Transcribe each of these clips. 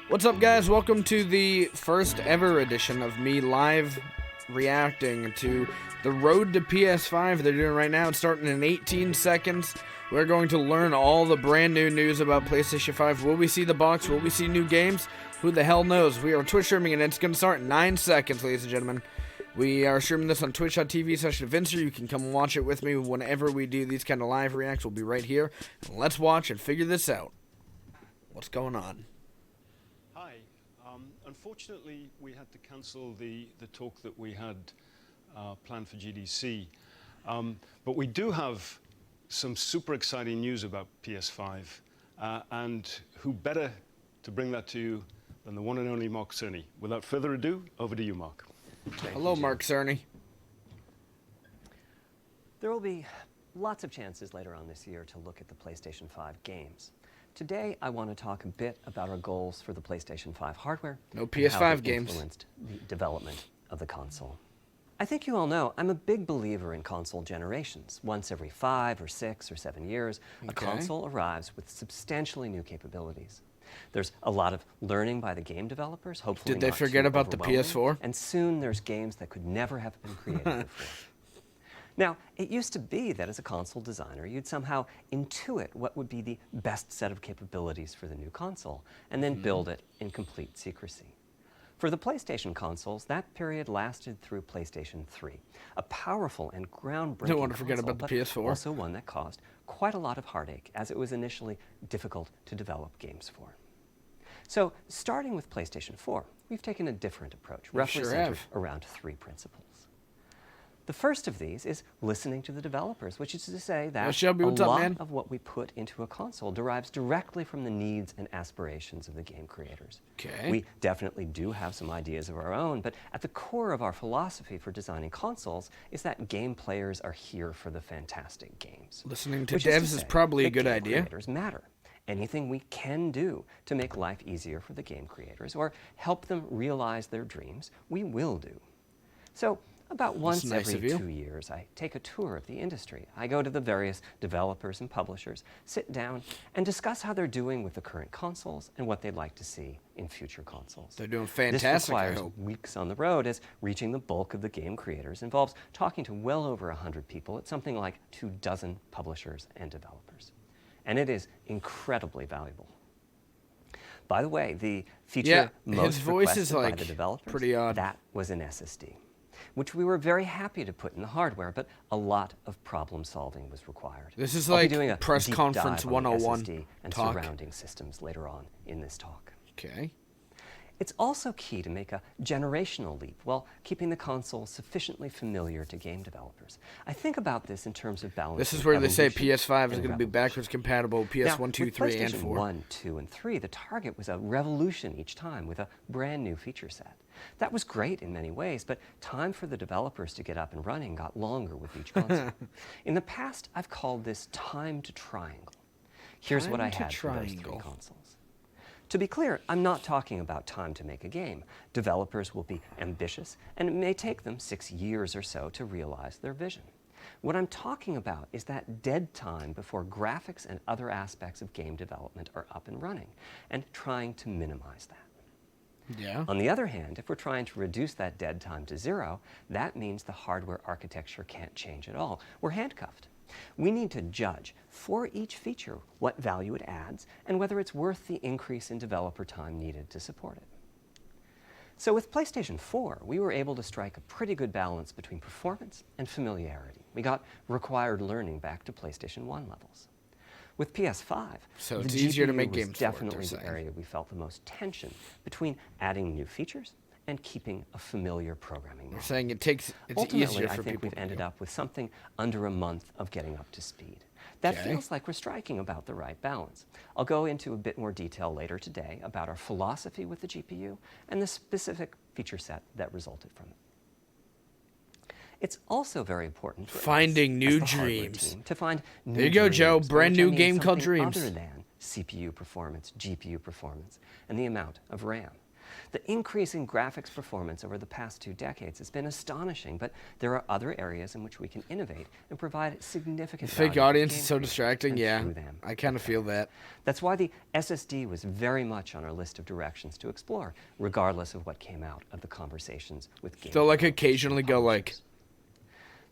What's up, guys? Welcome to the first ever edition of me live reacting to the road to PS5 they're doing right now. It's starting in 18 seconds. We're going to learn all the brand new news about PlayStation 5. Will we see the box? Will we see new games? Who the hell knows? We are Twitch streaming and it's going to start in 9 seconds, ladies and gentlemen. We are streaming this on twitch.tv/Vincer. You can come and watch it with me whenever we do these kind of live reacts. We'll be right here. And let's watch and figure this out. What's going on? Hi. Unfortunately, we had to cancel the talk that we had planned for GDC. But we do have some super exciting news about PS5. And who better to bring that to you than the one and only Mark Cerny. Without further ado, over to you, Mark. Hello, Mark Cerny. There will be lots of chances later on this year to look at the PlayStation 5 games. Today, I want to talk a bit about our goals for the PlayStation 5 hardware. No PS5 games. Influenced the development of the console. I think you all know I'm a big believer in console generations. Once every 5 or 6 or 7 years, a console arrives with substantially new capabilities. There's a lot of learning by the game developers, hopefully Did they forget about the PS4? And soon there's games that could never have been created before. Now, it used to be that as a console designer, you'd somehow intuit what would be the best set of capabilities for the new console, and then build it in complete secrecy. For the PlayStation consoles, that period lasted through PlayStation 3, a powerful and groundbreaking Don't want to forget console, about the but PS4. also one that caused quite a lot of heartache, as it was initially difficult to develop games for. So, starting with PlayStation 4, we've taken a different approach, roughly centered around 3 principles. The first of these is listening to the developers, which is to say that a lot of what we put into a console derives directly from the needs and aspirations of the game creators. We definitely do have some ideas of our own, but at the core of our philosophy for designing consoles is that game players are here for the fantastic games. Listening to devs is probably a good idea. Creators matter. Anything we can do to make life easier for the game creators or help them realize their dreams, we will do. So, about once every 2 years, I take a tour of the industry. I go to the various developers and publishers, sit down, and discuss how they're doing with the current consoles and what they'd like to see in future consoles. They're doing fantastic. This requires weeks on the road, as reaching the bulk of the game creators involves talking to well over 100 people at something like 24 publishers and developers. And it is incredibly valuable. By the way, the feature most requested by the developers, pretty odd. That was an SSD, which we were very happy to put in the hardware, but a lot of problem solving was required. This is like doing a press conference 101 SSD and talk. surrounding systems later on in this talk. Okay. It's also key to make a generational leap while keeping the console sufficiently familiar to game developers. I think about this in terms of balance. This is where they say PS5 is going to be backwards compatible with PS1, 2, 3, and 4. 1, 2, and 3, the target was a revolution each time with a brand new feature set. That was great in many ways, but time for the developers to get up and running got longer with each console. In the past, I've called this time to triangle. Here's what I had for those 3 consoles. To be clear, I'm not talking about time to make a game. Developers will be ambitious, and it may take them 6 years or so to realize their vision. What I'm talking about is that dead time before graphics and other aspects of game development are up and running, and trying to minimize that. On the other hand, if we're trying to reduce that dead time to 0, that means the hardware architecture can't change at all. We're handcuffed. We need to judge for each feature what value it adds and whether it's worth the increase in developer time needed to support it. So with PlayStation 4, we were able to strike a pretty good balance between performance and familiarity. We got required learning back to PlayStation 1 levels. With PS5, so it's easier to make games was definitely the area we felt the most tension between adding new features and keeping a familiar programming model. You're saying it's Ultimately, easier for I think people we've ended up with something under a month of getting up to speed. That feels like we're striking about the right balance. I'll go into a bit more detail later today about our philosophy with the GPU and the specific feature set that resulted from it. It's also very important for finding new us, dreams. Team, to find new there you go, Joe. dreams, Brand new game called Dreams. Other than CPU performance, GPU performance, and the amount of RAM. The increase in graphics performance over the past 2 decades has been astonishing, but there are other areas in which we can innovate and provide significant Fake value to audience game is so creators distracting. and Yeah, through them, I kind of feel that. That's why the SSD was very much on our list of directions to explore, regardless of what came out of the conversations with game They'll like developers occasionally and go like, publishers.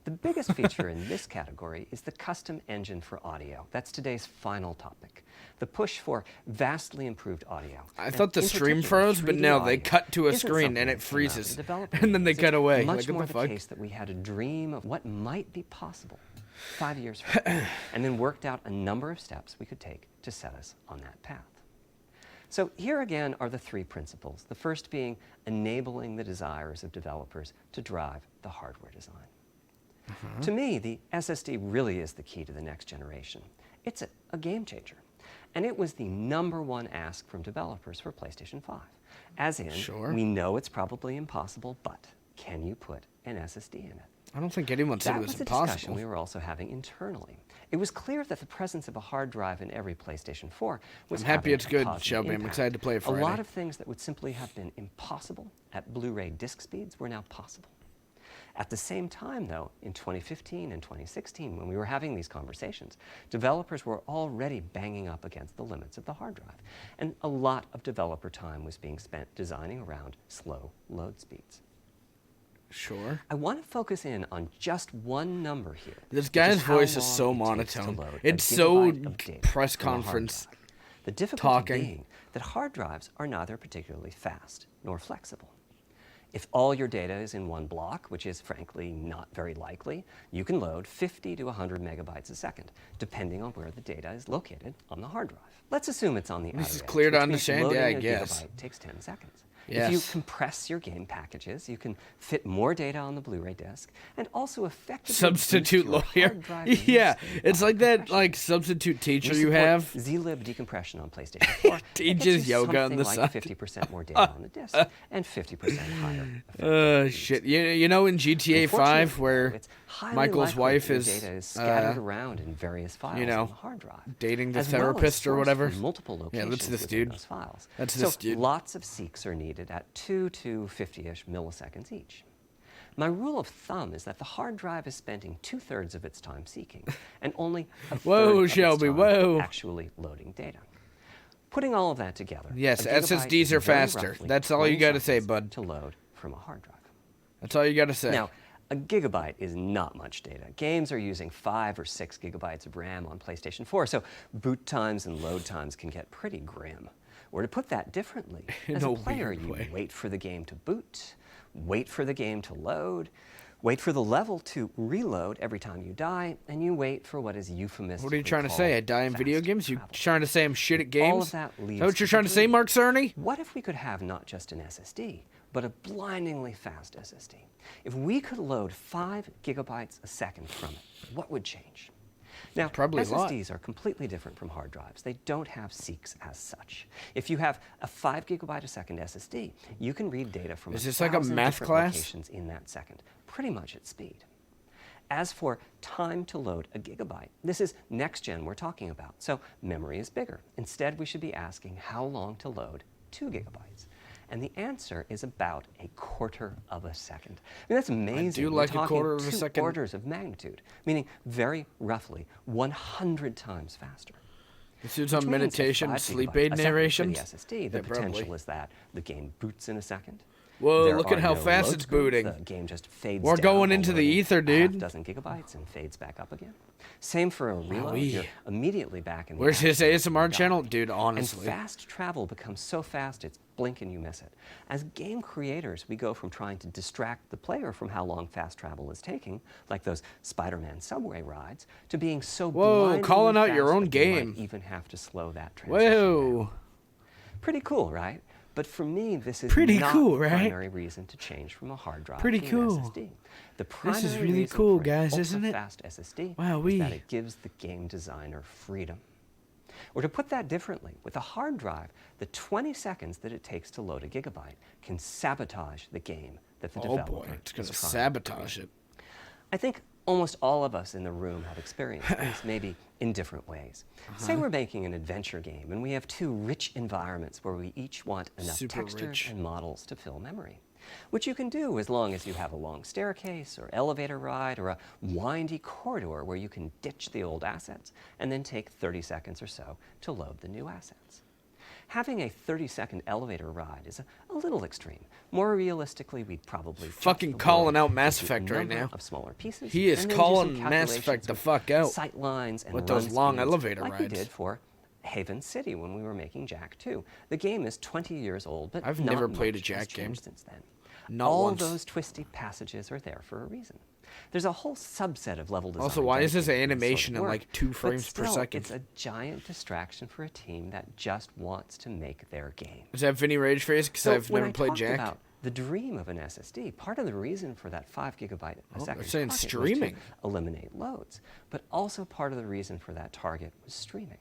The biggest feature in this category is the custom engine for audio. That's today's final topic. The push for vastly improved audio. I And thought the in stream particular, froze, but 3D no, they audio cut to a isn't screen something and it that came out of the freezes. developer And then they meetings. cut It's away. Much Like, more what the the fuck? case that we had a dream of what might be possible 5 years from now, and then worked out a number of steps we could take to set us on that path. So here again are the 3 principles, the first being enabling the desires of developers to drive the hardware design. To me, the SSD really is the key to the next generation. It's a game changer. And it was the #1 ask from developers for PlayStation 5. As in, Sure. we know it's probably impossible, but can you put an SSD in it? I don't think anyone said That it was was a discussion impossible. we were also having internally. It was clear that the presence of a hard drive in every PlayStation 4 was I'm happy having it's a good, positive Shelby. I'm impact. excited to play it Friday. A lot of things that would simply have been impossible at Blu-ray disc speeds were now possible. At the same time, though, in 2015 and 2016, when we were having these conversations, developers were already banging up against the limits of the hard drive. And a lot of developer time was being spent designing around slow load speeds. Sure. I want to focus in on just one number here. This which guy's how voice is so long it takes to monotone. load It's a so gigabyte of data press from a hard conference drive. The difficulty talking. being that hard drives are neither particularly fast nor flexible. If all your data is in one block, which is frankly not very likely, you can load 50 to 100 megabytes a second, depending on where the data is located on the hard drive. Let's assume it's on the outer This is edge, clear to which means understand. Yeah, loading I a guess. gigabyte takes 10 seconds. Yes. If you compress your game packages, you can fit more data on the Blu-ray disc and also effectively Substitute boost your lawyer. hard drive release Yeah, speed it's by like that compression. like substitute teacher We you support have. zlib decompression on PlayStation 4. Teaches yoga on the like side. 50% more data on the disc and 50% higher. Shit. You know in GTA 5 Unfortunately, where though, it's highly Michael's likely wife that your is, data is scattered around in various files you know, on the hard drive, dating the as well as therapist or sourced whatever. from multiple Yeah, locations that's this within dude. those files. That's so this dude. lots of seeks are needed at 2 to 50-ish milliseconds each. My rule of thumb is that the hard drive is spending 2/3 of its time seeking, and only a Whoa, third of its Shelby, time whoa. actually loading data. Putting all of that together, Yes, a gigabyte SSDs is are very faster. roughly That's all you 20 gotta say, seconds bud. to load from a hard drive. That's all you got to say. Now, a gigabyte is not much data. Games are using 5 or 6 gigabytes of RAM on PlayStation 4, so boot times and load times can get pretty grim. Or to put that differently, In as a a player, weird you way. wait for the game to boot, wait for the game to load, wait for the level to reload every time you die, and you wait for what is euphemistically What are you trying to called say? I die in video fast games? You travel. trying to say I'm shit at games? All of that leads Is that what you're to trying to say, dream. Mark Cerny? What if we could have not just an SSD, but a blindingly fast SSD? If we could load 5 gigabytes a second from it, what would change? Now, Probably a lot. SSDs are completely different from hard drives. They don't have seeks as such. If you have a 5 gigabyte a second SSD, you can read data from Is this like a 1,000 math different class? locations in that second, pretty much at speed. As for time to load a gigabyte, this is next gen we're talking about, so memory is bigger. Instead, we should be asking how long to load 2 gigabytes. And the answer is about a quarter of a second. I mean, that's amazing. do We're like a talking quarter of a 2 second. orders of magnitude, meaning very roughly 100 times faster. This dude's Which on means at meditation, 5 sleep gigabyte aid a second narration. For the SSD, the Yeah, probably. potential is that the game boots in a second. Whoa, There look at are how no fast load it's screens. booting. The game just fades We're down going while into the loading ether, a dude. half dozen gigabytes and fades back up again. Same for a reload. Wowee. You're immediately back in the Where's his action ASMR you die. channel? Dude, And honestly. fast travel becomes so fast it's blink and you miss it. As game creators, we go from trying to distract the player from how long fast travel is taking, like those Spider-Man subway rides, to being so Whoa, blindingly calling out your fast own that you might game. even have to slow that transition down. Whoa. Pretty cool, right? But for me, this is Pretty not cool, the right? primary reason to change from a hard drive Pretty to cool. an SSD. The primary This is really reason cool, for an guys, isn't it? ultra-fast SSD is Wowee. that it gives the game designer freedom. Or to put that differently, with a hard drive, the 20 seconds that it takes to load a gigabyte can sabotage the game that the Oh developer boy, it's going is to trying to sabotage it. I think Almost all of us in the room have experienced this, maybe in different ways. Say we're making an adventure game, and we have two rich environments where we each want enough Super textures rich. and models to fill memory. Which you can do as long as you have a long staircase or elevator ride or a windy corridor where you can ditch the old assets and then take 30 seconds or so to load the new assets. Having a 30-second elevator ride is a little extreme. More realistically, we'd probably Fucking calling out Mass Effect right now. Of smaller pieces. He is and then do some calling Mass calculations Effect the with fuck out sight lines and with run those long speeds, elevator like we rides. did for Haven City when we were making Jak 2. The game is 20 years old, but I've not never played a much has Jak game. changed since then. Not All once. those twisty passages are there for a reason. There's a whole subset of level design. Also, why is this dedicated to animation sort in of like work, 2 but frames per still, second? It's a giant distraction for a team that just wants to make their game. Is that Vinny Rage Face? Because So I've when never I played talked Jak. about the dream of an SSD, part of the reason for that 5 gigabyte a second they're saying target was to streaming. eliminate loads, but also part of the reason for that target was streaming.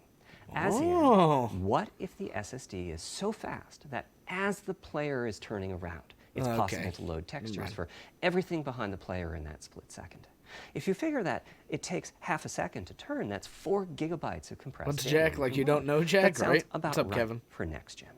Oh. What if the SSD is so fast that as the player is turning around, it's Okay. possible to load textures for everything behind the player in that split second? If you figure that it takes half a second to turn, that's 4 gigabytes of compressed What's data. Jak? Like you don't know Jak, That sounds right? about What's up, right Kevin? for next gen.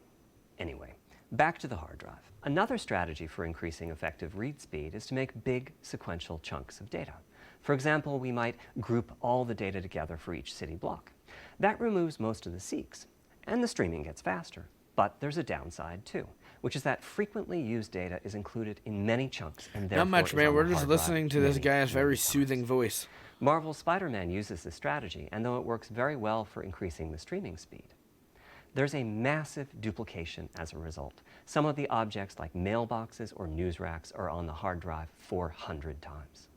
Anyway, back to the hard drive. Another strategy for increasing effective read speed is to make big sequential chunks of data. For example, we might group all the data together for each city block. That removes most of the seeks, and the streaming gets faster. But there's a downside too, which is that frequently used data is included in many chunks and therefore Not much, is man. on the We're just hard drive listening to this many, guy's very many soothing times. voice. Marvel's Spider-Man uses this strategy, and though it works very well for increasing the streaming speed, there's a massive duplication as a result. Some of the objects like mailboxes or news racks are on the hard drive 400 times.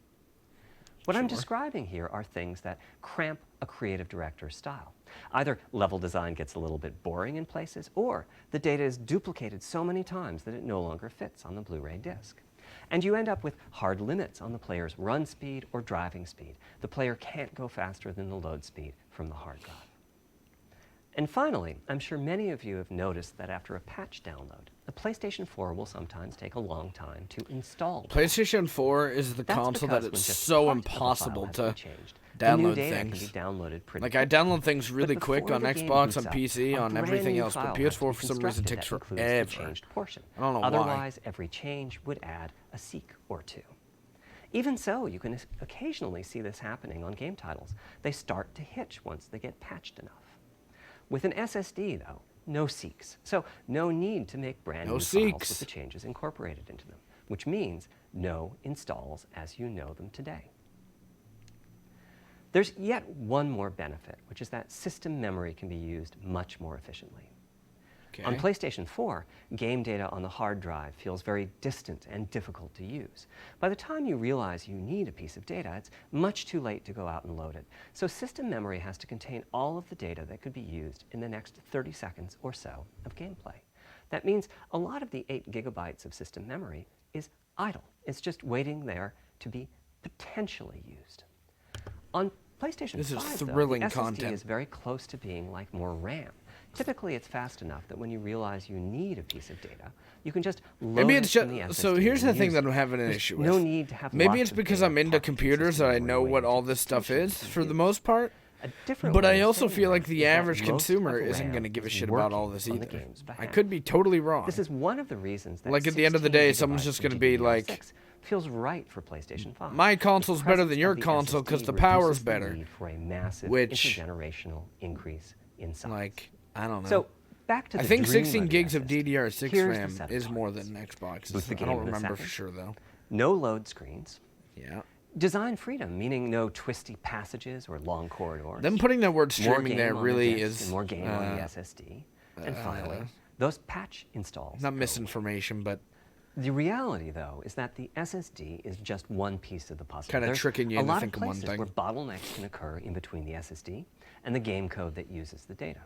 What I'm describing here are things that cramp a creative director's style. Either level design gets a little bit boring in places, or the data is duplicated so many times that it no longer fits on the Blu-ray disc. And you end up with hard limits on the player's run speed or driving speed. The player can't go faster than the load speed from the hard drive. And finally, I'm sure many of you have noticed that after a patch download, the PlayStation 4 will sometimes take a long time to install. PlayStation 4 is the That's console because that when it's just so part of the file impossible has to been changed, the new download data things. Can be downloaded pretty Like I quickly. download things really But quick before on the game Xbox, boots on up, PC, a on brand everything new else, but file has to PS4 be for some reason constructed takes that includes the forever. changed portion. I don't know why. Otherwise, every change would add a seek or two. Even so, you can occasionally see this happening on game titles. They start to hitch once they get patched enough. With an SSD, though, no seeks. So no need to make brand new files seeks. with the changes incorporated into them, which means no installs as you know them today. There's yet one more benefit, which is that system memory can be used much more efficiently. On Okay. PlayStation 4, game data on the hard drive feels very distant and difficult to use. By the time you realize you need a piece of data, it's much too late to go out and load it. So system memory has to contain all of the data that could be used in the next 30 seconds or so of gameplay. That means a lot of the 8 gigabytes of system memory is idle. It's just waiting there to be potentially used. On PlayStation This is 5, though, thrilling the SSD content. is very close to being like more RAM. Typically, it's fast enough that when you realize you need a piece of data, you can just load Maybe it it's from the just SSD so. Here's the and thing use that it. I'm having an There's issue with. no need to have Maybe lots it's of because data I'm into parked in computers system that I memory know what waiting all to this stuff potentially is be for the used. most part. A different But way I of also saying feel like this the is that average most consumer of isn't RAM going to give a is shit about all working this on the either. game's I behalf. could be totally wrong. This is one of the reasons that Like, at the end of the 16 day, someone's gigabytes just of gonna be like, GDDR6 feels right for PlayStation 5. My The console's better than presence your of the console 'cause SSD the power's reduces the better. need for a massive Which- intergenerational increase in size. Like, I don't know. So back to the I think dream 16 of the gigs of SSD. DDR6 Here's the RAM set of is more targets. than Xbox's. Boot the I game don't in a remember for second. sure though. No load screens. Yeah. Design freedom, meaning no twisty passages or long corridors. Them putting that word More streaming game there on the really disc is and more game on the SSD. And finally, those patch installs. not go misinformation, but The reality, though, is that the SSD is just one piece of the puzzle. Kinda There's tricking you a into lot thinking of one places thing. where bottlenecks can occur in between the SSD and the game code that uses the data.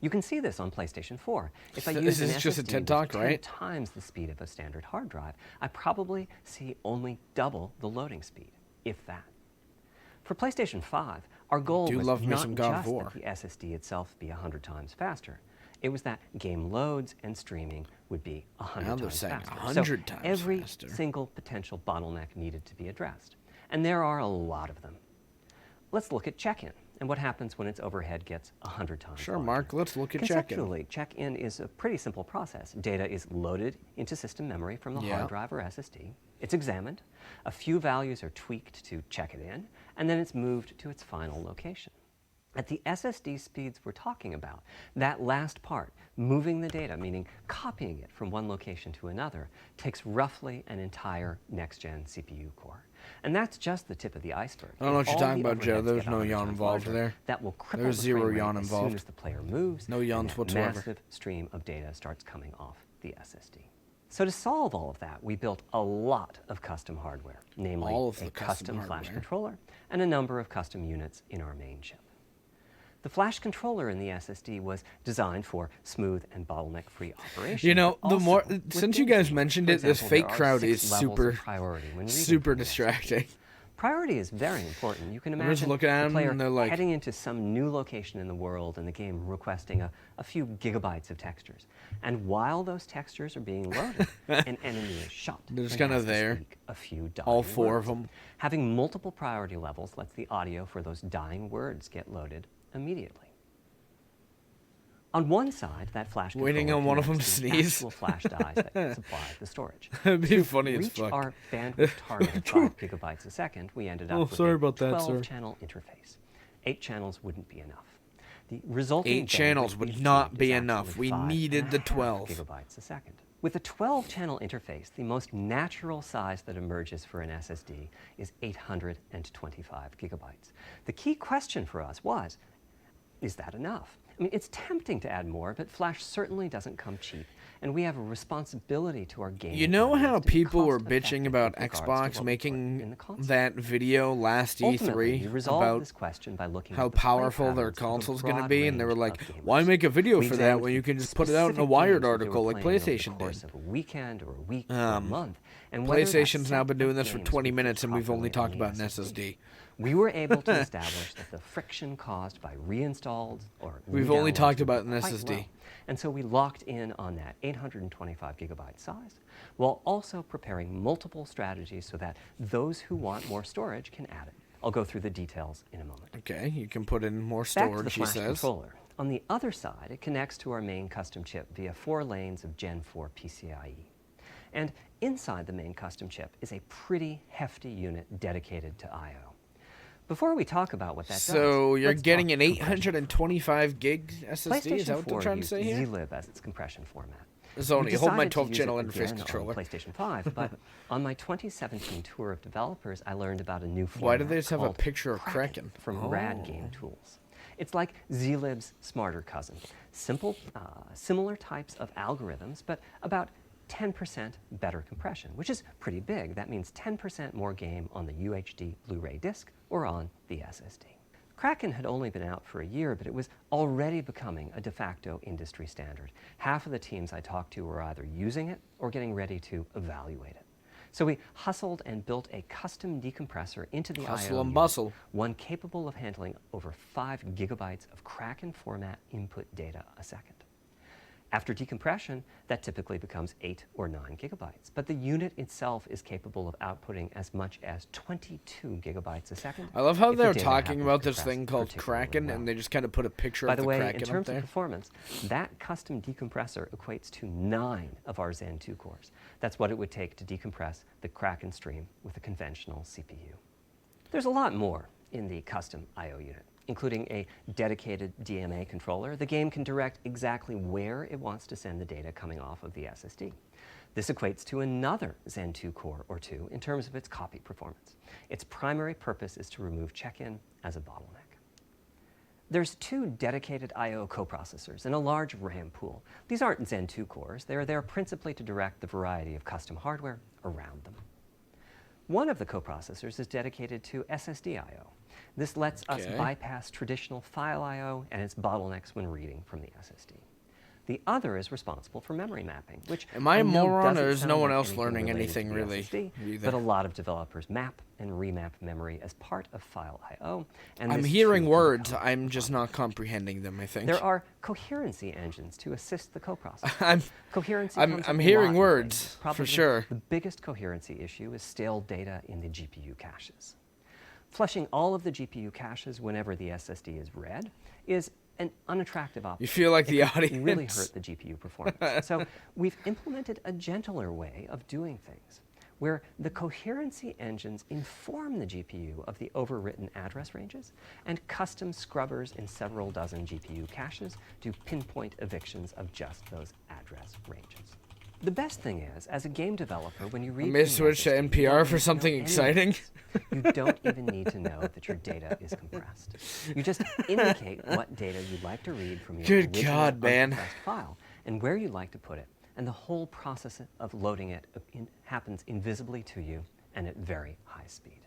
You can see this on PlayStation 4. If I This use an is just a SSD TED with Talk, 10 right? times the speed of a standard hard drive, I probably see only double the loading speed, if that. For PlayStation 5, our goal Do was love me not some God of just War. that the SSD itself be 100 times faster. It was that game loads and streaming would be 100 Now they're times saying faster. 100 so times every faster. single potential bottleneck needed to be addressed. and there are a lot of them. Let's look at check-in and what happens when its overhead gets 100 times Sure, larger. Mark, let's look at check-in. Conceptually, check-in is a pretty simple process. Data is loaded into system memory from the hard drive or SSD. It's examined. A few values are tweaked to check it in, and then it's moved to its final location. At the SSD speeds we're talking about, that last part, moving the data, meaning copying it from one location to another, takes roughly an entire next-gen CPU core. And that's just the tip of the iceberg. I don't know what you're If talking all about, the Joe. overheads There's get no 100 yawn times involved larger, there. That will cripple There's the zero frame rate yawn as involved. soon as the player moves. No yawns and that whatsoever. massive stream of data starts coming off the SSD. So to solve all of that, we built a lot of custom hardware, namely All of a the custom custom flash hardware. controller and a number of custom units in our main chip. The flash controller in the SSD was designed for smooth and bottleneck-free operation. You know, but the also more with since you games. guys mentioned For it, this example, fake there are crowd 6 is levels super, of priority when reading super from the SSD. distracting. Priority is very important. You can I'm imagine just looking at the 'em player and they're like- heading into some new location in the world and the game requesting a few gigabytes of textures. And while those textures are being loaded, an enemy is shot. They're just and kinda has to there. speak a few dying All 4 of words. them. Having multiple priority levels lets the audio for those dying words get loaded immediately. On one side, that flash Waiting controller on one of connects them to the sneeze. actual flash dies that supply the storage. That'd be To funny as reach fuck. our bandwidth target of 5 gigabytes a second, we ended up Oh, with sorry a about that, sir. 12-channel interface. 8 channels wouldn't be enough. The resulting 8 channels bandwidth would we not achieved be is enough. actually We 5.5 needed the 12. gigabytes a second. With a 12-channel interface, the most natural size that emerges for an SSD is 825 gigabytes. The key question for us was, is that enough? I mean, it's tempting to add more, but Flash certainly doesn't come cheap, and we have a responsibility to our game. You know how audience to be people were cost-effective bitching about with regards to Xbox what we put in making the console. that video last Ultimately, we E3 resolved about this question by looking how at the play powerful their patterns of a console's going to broad be, and they were range like, of gamers. why make a video We for that examined when you the can just put it out in a specific Wired games that they were article like playing over the PlayStation course did? of a weekend or a week or a month, and whether that PlayStation's now set been of doing this for games 20 would fit minutes, and we've only properly talked on about the an SSD. We were able to establish that the friction caused by reinstalled or We've only re-downloads talked would be about an quite SSD. low. And so we locked in on that 825 gigabyte size, while also preparing multiple strategies so that those who want more storage can add it. I'll go through the details in a moment. Okay, you can put in more Back to the storage, he flash says. controller. On the other side, it connects to our main custom chip via 4 lanes of Gen 4 PCIe. And inside the main custom chip is a pretty hefty unit dedicated to I/O. Before we talk about what that does, So you're let's getting talk an compression. 825 gig SSD? Is that PlayStation what they're 4 trying to used say here? zlib as its compression format. Sony, We hold my decided to 12 use channel it interface again controller. on PlayStation 5, but on my 2017 tour of developers, I learned about a new format. Why do they just have a called picture of Kraken? from Rad Game Tools. It's like zlib's smarter cousin. Simple, similar types of algorithms, but about 10% better compression, which is pretty big. That means 10% more game on the UHD Blu-ray disc or on the SSD. Kraken had only been out for a year, but it was already becoming a de facto industry standard. Half of the teams I talked to were either using it or getting ready to evaluate it. So we hustled and built a custom decompressor into the Hustle I/O and unit, bustle. one capable of handling over 5 gigabytes of Kraken format input data a second. After decompression, that typically becomes 8 or 9 gigabytes, but the unit itself is capable of outputting as much as 22 gigabytes a second. I love how if the they're data talking happens about to this compress thing called particularly Kraken, well. and they just kind of put a picture By of the the way, Kraken in up terms of there. performance, that custom decompressor equates to 9 of our Zen 2 cores. That's what it would take to decompress the Kraken stream with a conventional CPU. There's a lot more in the custom I/O unit, including a dedicated DMA controller. The game can direct exactly where it wants to send the data coming off of the SSD. This equates to another Zen 2 core or 2 in terms of its copy performance. Its primary purpose is to remove check-in as a bottleneck. There's 2 dedicated I/O coprocessors and a large RAM pool. These aren't Zen 2 cores. They're there principally to direct the variety of custom hardware around them. One of the coprocessors is dedicated to SSD I/O. This lets us bypass traditional file I/O and its bottlenecks when reading from the SSD. The other is responsible for memory mapping, which Am I a know moron, or doesn't is no sound one like else anything learning related to anything the really SSD, either? but a lot of developers map and remap memory as part of file I/O. And I'm this hearing too can words, become I'm just not comprehending them, I think. There are coherency engines to assist the coprocessor. I'm Coherency I'm comes up a hearing lot in words, games. for Probably sure. The biggest coherency issue is stale data in the GPU caches. Flushing all of the GPU caches whenever the SSD is read is an unattractive option. You feel like the It could audience. really hurt the GPU performance. So we've implemented a gentler way of doing things, where the coherency engines inform the GPU of the overwritten address ranges, and custom scrubbers in several dozen GPU caches do pinpoint evictions of just those address ranges. The best thing is, as a game developer, when you read I may from the switch to SSD, you NPR don't for need to know something any of exciting. this. You don't even need to know that your data is compressed. You just indicate what data you'd like to read from your Good original God, man. uncompressed file and where you'd like to put it. And the whole process of loading it happens invisibly to you and at very high speed.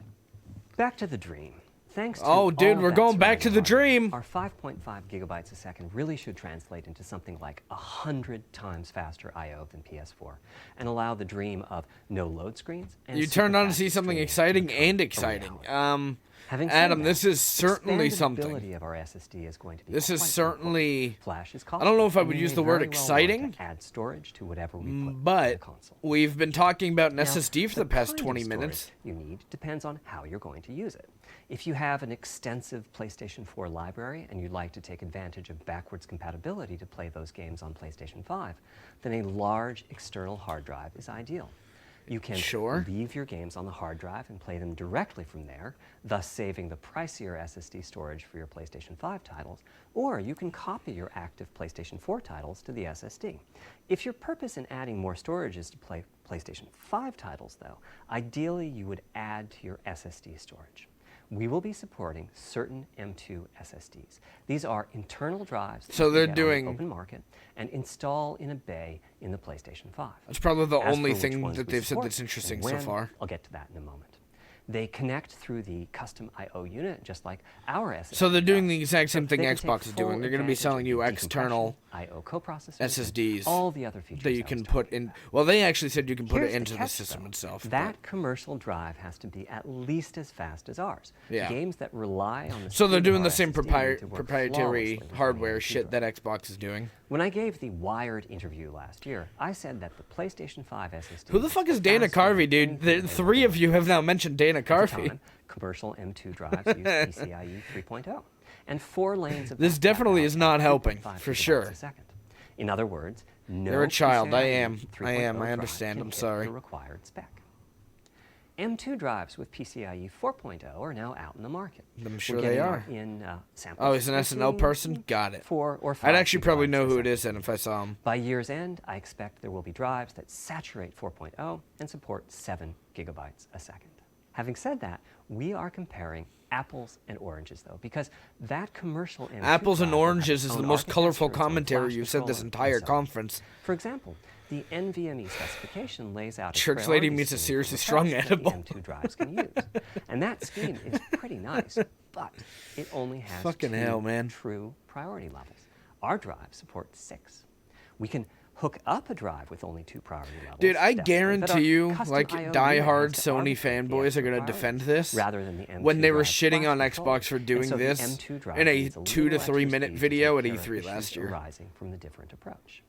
Back to the dream. Thanks to Oh, dude, all we're that going back to the surrounding dream. hardware, our 5.5 gigabytes a second really should translate into something like 100 times faster I/O than PS4, and allow the dream of no load screens. And You turned on to superfast see something streaming to exciting become and a exciting. reality. Having said Adam, that, this is certainly something. expandability of our SSD is going to be This is quite certainly. important. Flash is I don't know if I costly, would and use we the may word very well want exciting, to add storage to whatever we put in the but console. we've been talking about an Now, SSD for the past kind 20 of storage minutes. you need depends on how you're going to use it. If you have an extensive PlayStation 4 library and you'd like to take advantage of backwards compatibility to play those games on PlayStation 5, then a large external hard drive is ideal. You can Sure. leave your games on the hard drive and play them directly from there, thus saving the pricier SSD storage for your PlayStation 5 titles, or you can copy your active PlayStation 4 titles to the SSD. If your purpose in adding more storage is to play PlayStation 5 titles, though, ideally you would add to your SSD storage. We will be supporting certain M2 SSDs. These are internal drives that So you can they're get on doing- the open market and install in a bay in the PlayStation 5. That's probably the As only for which thing ones that we they've said support that's and interesting so when, far. I'll get to that in a moment. They connect through the custom I/O unit, just like our SSD. So they're doing does. the exact same So thing they can take Xbox is doing. full They're going to be advantage selling of you the external decompression, I/O coprocessors, SSDs and all the other features that you I can was put talking in. about. Well, they actually said you can put Here's it the into the catch, system though. itself. That commercial drive has to be at least as fast as ours. Yeah. Games that rely on the So they're speed of doing our the same SSD need to work proprietary flawlessly with hardware the shit drive. that Xbox is doing. When I gave the Wired interview last year, I said that the PlayStation 5 SSD. Who the fuck is Dana faster Carvey, than dude? anything The three of you have now mentioned Dana At the Carvey. time, commercial M2 drives use PCIe 3.0, and 4 lanes of This backpack definitely out is not at helping, 3.5 for gigabytes sure. a second. In other words, no You're a child. I PCIe am. 3.0 drive understand. can I'm hit sorry. The required spec. M2 drives with PCIe 4.0 are now out in the market. I'm sure We're they getting are. In samples Oh, he's an we're SNL seeing person? Got it. 4 or 5 I'd actually probably gigabytes know a who it second. is then if I saw him. By year's end, I expect there will be drives that saturate 4.0 and support 7 gigabytes a second. Having said that, we are comparing apples and oranges, though, because that commercial M2 Apples and drive will have oranges its is the own most colorful architecture, its own commentary flash you've said this controller, entire and so on. conference. For example, the NVMe specification lays out a Church lady priority meets a scheme seriously for strong cache that edible. the M2 drives can use. And that scheme is pretty nice, but it only has Fucking 2 hell, man. true priority levels. Our drive supports 6. We can hook up a drive with only 2 priority levels. Dude, I definitely, but our guarantee you, custom like, I/O unit diehard has to Sony arbitrate the fanboys are extra going to defend priorities, this rather than the M2 when they were drive's shitting flash on controller. Xbox for And doing so the this M2 drive in a needs 2 to little 3 extra minute speed to video take at care of E3 last issues year. arising from the different approach.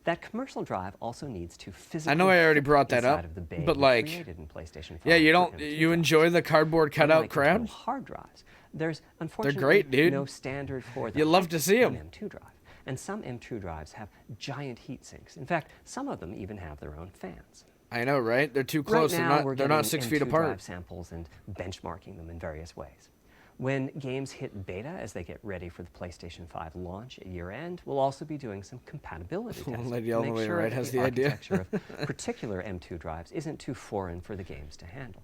That commercial drive also needs to physically I know I already fit brought that inside up, of the bay but we like, created in PlayStation 5 yeah, you for don't, M2 you drives. enjoy the cardboard cutout Unlike internal crowd? hard drives, there's unfortunately great, dude. no standard for the You love height to see of 'em. an M2 drive. And some M2 drives have giant heat sinks. In fact, some of them even have their own fans. I know, right? They're too close. Right now, we're they're getting not 6 feet M2 apart. drive samples and benchmarking them in various ways. When games hit beta as they get ready for the PlayStation 5 launch at year end, we'll also be doing some compatibility testing lady to all the make way sure right that has the the idea. architecture of particular M2 drives isn't too foreign for the games to handle.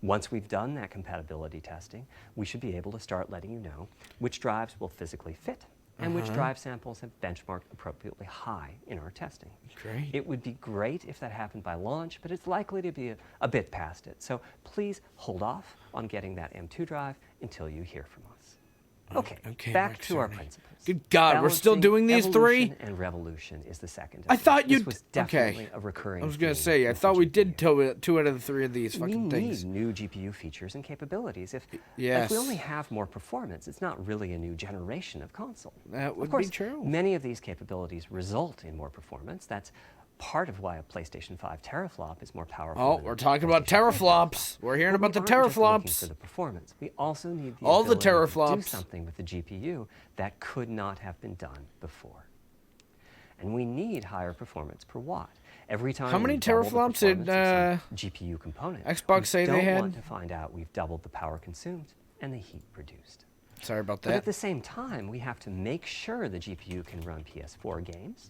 Once we've done that compatibility testing, we should be able to start letting you know which drives will physically fit and which drive samples have benchmarked appropriately high in our testing. Great. It would be great if that happened by launch, but it's likely to be a bit past it. So please hold off on getting that M2 drive until you hear from us. Okay, back Mike to our Cerny. principles. Good God, we're still Balancing doing these three? evolution and revolution is the second. I of thought these. you'd. This was Okay. definitely a recurring I was gonna theme say, I with thought the we did GPU. two out of the 3 of these We fucking need things. new GPU features and capabilities. If Yes. we only have more performance, it's not really a new generation of console. That would Of course, be true. many of these capabilities result in more performance. That's part of why a PlayStation 5 teraflop is more powerful. Oh, than we're a talking about PlayStation 4 teraflops. teraflop. We're hearing But about the we aren't just looking teraflops. for the performance. We also need the All the ability to do teraflops. something with the GPU that could not have been done before. And we need higher performance per watt. Every time How many we double the teraflops did, performance of some GPU component, Xbox say we they don't had? want to find out we've doubled the power consumed and the heat produced. Sorry about But at that. the same time, we have to make sure the GPU can run PS4 games,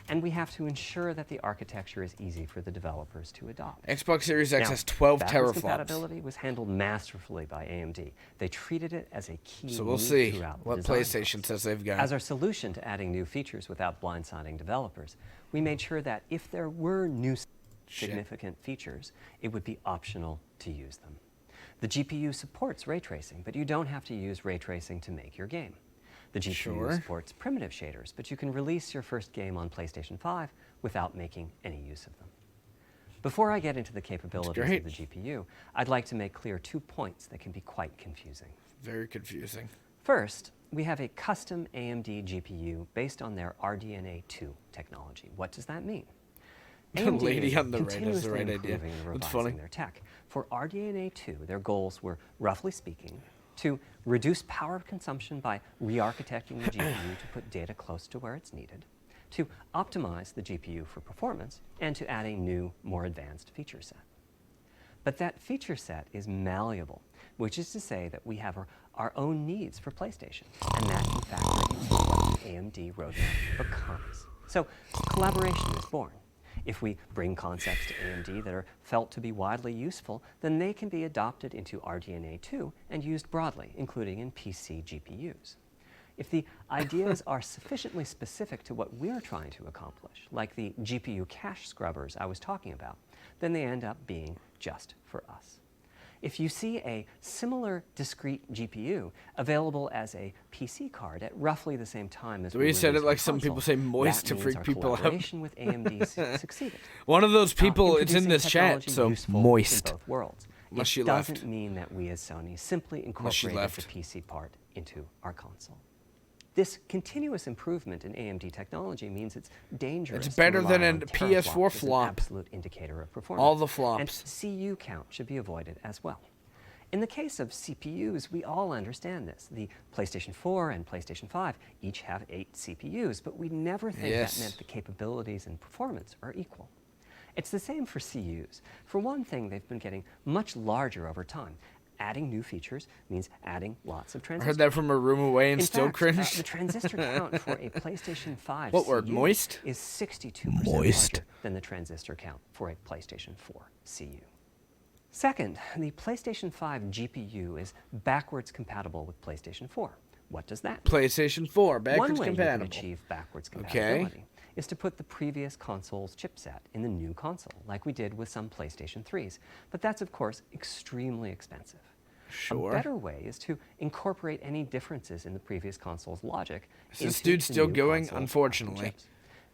and we have to ensure that the architecture is easy for the developers to adopt. Xbox Series X Now, has 12 backwards teraflops. compatibility was handled masterfully by AMD. They treated it as a key So we'll need see throughout the what design PlayStation process. says they've got. As our solution to adding new features without blindsiding developers, we made sure that if there were new significant features, it would be optional to use them. The GPU supports ray tracing, but you don't have to use ray tracing to make your game. The GPU Sure. supports primitive shaders, but you can release your first game on PlayStation 5 without making any use of them. Before I get into the capabilities great. of the GPU, I'd like to make clear 2 points that can be quite confusing. Very confusing. First, we have a custom AMD GPU based on their RDNA 2 technology. What does that mean? The lady is on the right has the continuously right idea. improving and That's revising funny. their tech. For RDNA 2, their goals were, roughly speaking, to reduce power consumption by re-architecting the GPU to put data close to where it's needed, to optimize the GPU for performance, and to add a new, more advanced feature set. But that feature set is malleable, which is to say that we have our own needs for PlayStation, and that can factor into what the AMD roadmap becomes. So collaboration is born. If we bring concepts to AMD that are felt to be widely useful, then they can be adopted into RDNA 2 and used broadly, including in PC GPUs. If the ideas are sufficiently specific to what we're trying to accomplish, like the GPU cache scrubbers I was talking about, then they end up being just for us. If you see a similar discrete GPU available as a PC card at roughly the same time as The way you said it, release like our some people console, say moist that to means freak our people out. collaboration with AMD succeeded. One of those people, it's in Introducing this chat, technology so useful moist. in both worlds. Unless she It left. doesn't mean that we as Sony simply Unless she incorporated the left. PC part into our console. This continuous improvement in AMD technology means it's dangerous. It's better to than rely a on PS4 teraflops as an flop. absolute indicator of performance. All the And flops. CU count should be avoided as well. In the case of CPUs, we all understand this. The PlayStation 4 and PlayStation 5 each have 8 CPUs, but we never think Yes. that meant the capabilities and performance are equal. It's the same for CUs. For one thing, they've been getting much larger over time. Adding new features means adding lots of I transistors. heard that from a room away and In still fact, cringed. the transistor count for a PlayStation 5 What word, CU moist? is 62% Moist. larger than the transistor count for a PlayStation 4 CU. Second, the PlayStation 5 GPU is backwards compatible with PlayStation 4. What does that mean? PlayStation 4, backwards One way compatible. you can achieve backwards Okay. compatibility is to put the previous console's chipset in the new console, like we did with some PlayStation 3s. But that's, of course, extremely expensive. Sure. A better way is to incorporate any differences in the previous console's logic Is this into dude the still new going? console's Unfortunately. chips,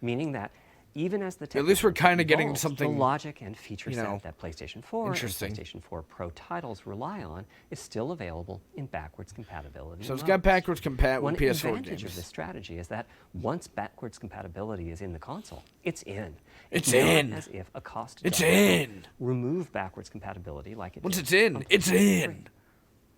meaning that even as the At least we're technology kinda getting evolves, something, the logic and feature you set know, that PlayStation 4 and interesting. PlayStation 4 Pro titles rely on is still available in backwards compatibility. So it's modes. got backwards compat One with PS4 advantage of this games. strategy is that once backwards compatibility is in the console, it's in. It's not in. as if a cost It's adjustment in. remove backwards compatibility like it Once did it's in, on it's PlayStation in. 3.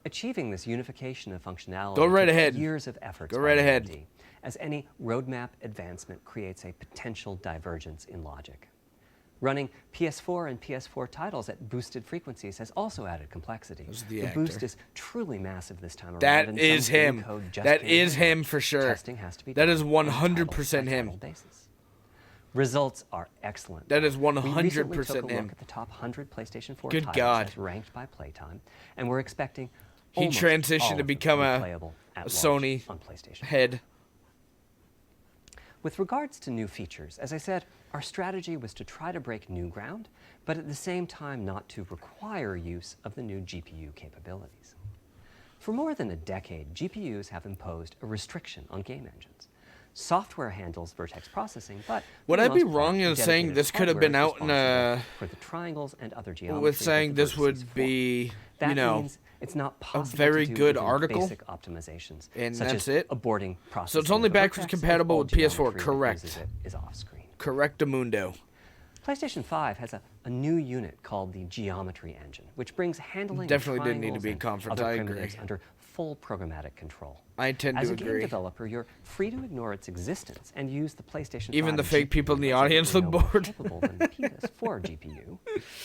Achieving this unification of functionality Go right took ahead. years of efforts Go by right ahead. AMD, as any roadmap advancement creates a potential divergence in logic. Running PS4 and PS4 titles at boosted frequencies has also added complexity. This is the boost actor. is truly massive this time around. That and is some him. code just That can't is handle it. him for sure. Testing has to be That done is on a 100% title-by-title him. basis. Results are excellent. That is We recently 100% took a him. look at the top 100 PlayStation 4 Good titles God. as ranked by playtime, and we're expecting He almost transitioned all to of them become be a playable at launch Sony on PlayStation. head. With regards to new features, as I said, our strategy was to try to break new ground, but at the same time not to require use of the new GPU capabilities. For more than a decade, GPUs have imposed a restriction on game engines. Software handles vertex processing, but for Would the I be most part, wrong in saying dedicated this could have hardware been is out in a- responsible for the triangles and other geometry With that saying the this vertices would form. be, That you know, means it's not possible very to do good even article, basic optimizations, and such that's as it. aborting processing. So it's only of a backwards vertex if compatible all with PS4, geometry that correct. uses it is off screen. Correctamundo. PlayStation 5 has a new unit called the Geometry Engine, which brings handling of Definitely didn't need to triangles be and conference, other I agree. primitives under full programmatic control. I tend As to a game agree. developer, you're free to ignore its existence and use the PlayStation 5 Even the fake people in the GPU audience as look no more bored. capable than the PS4 GPU,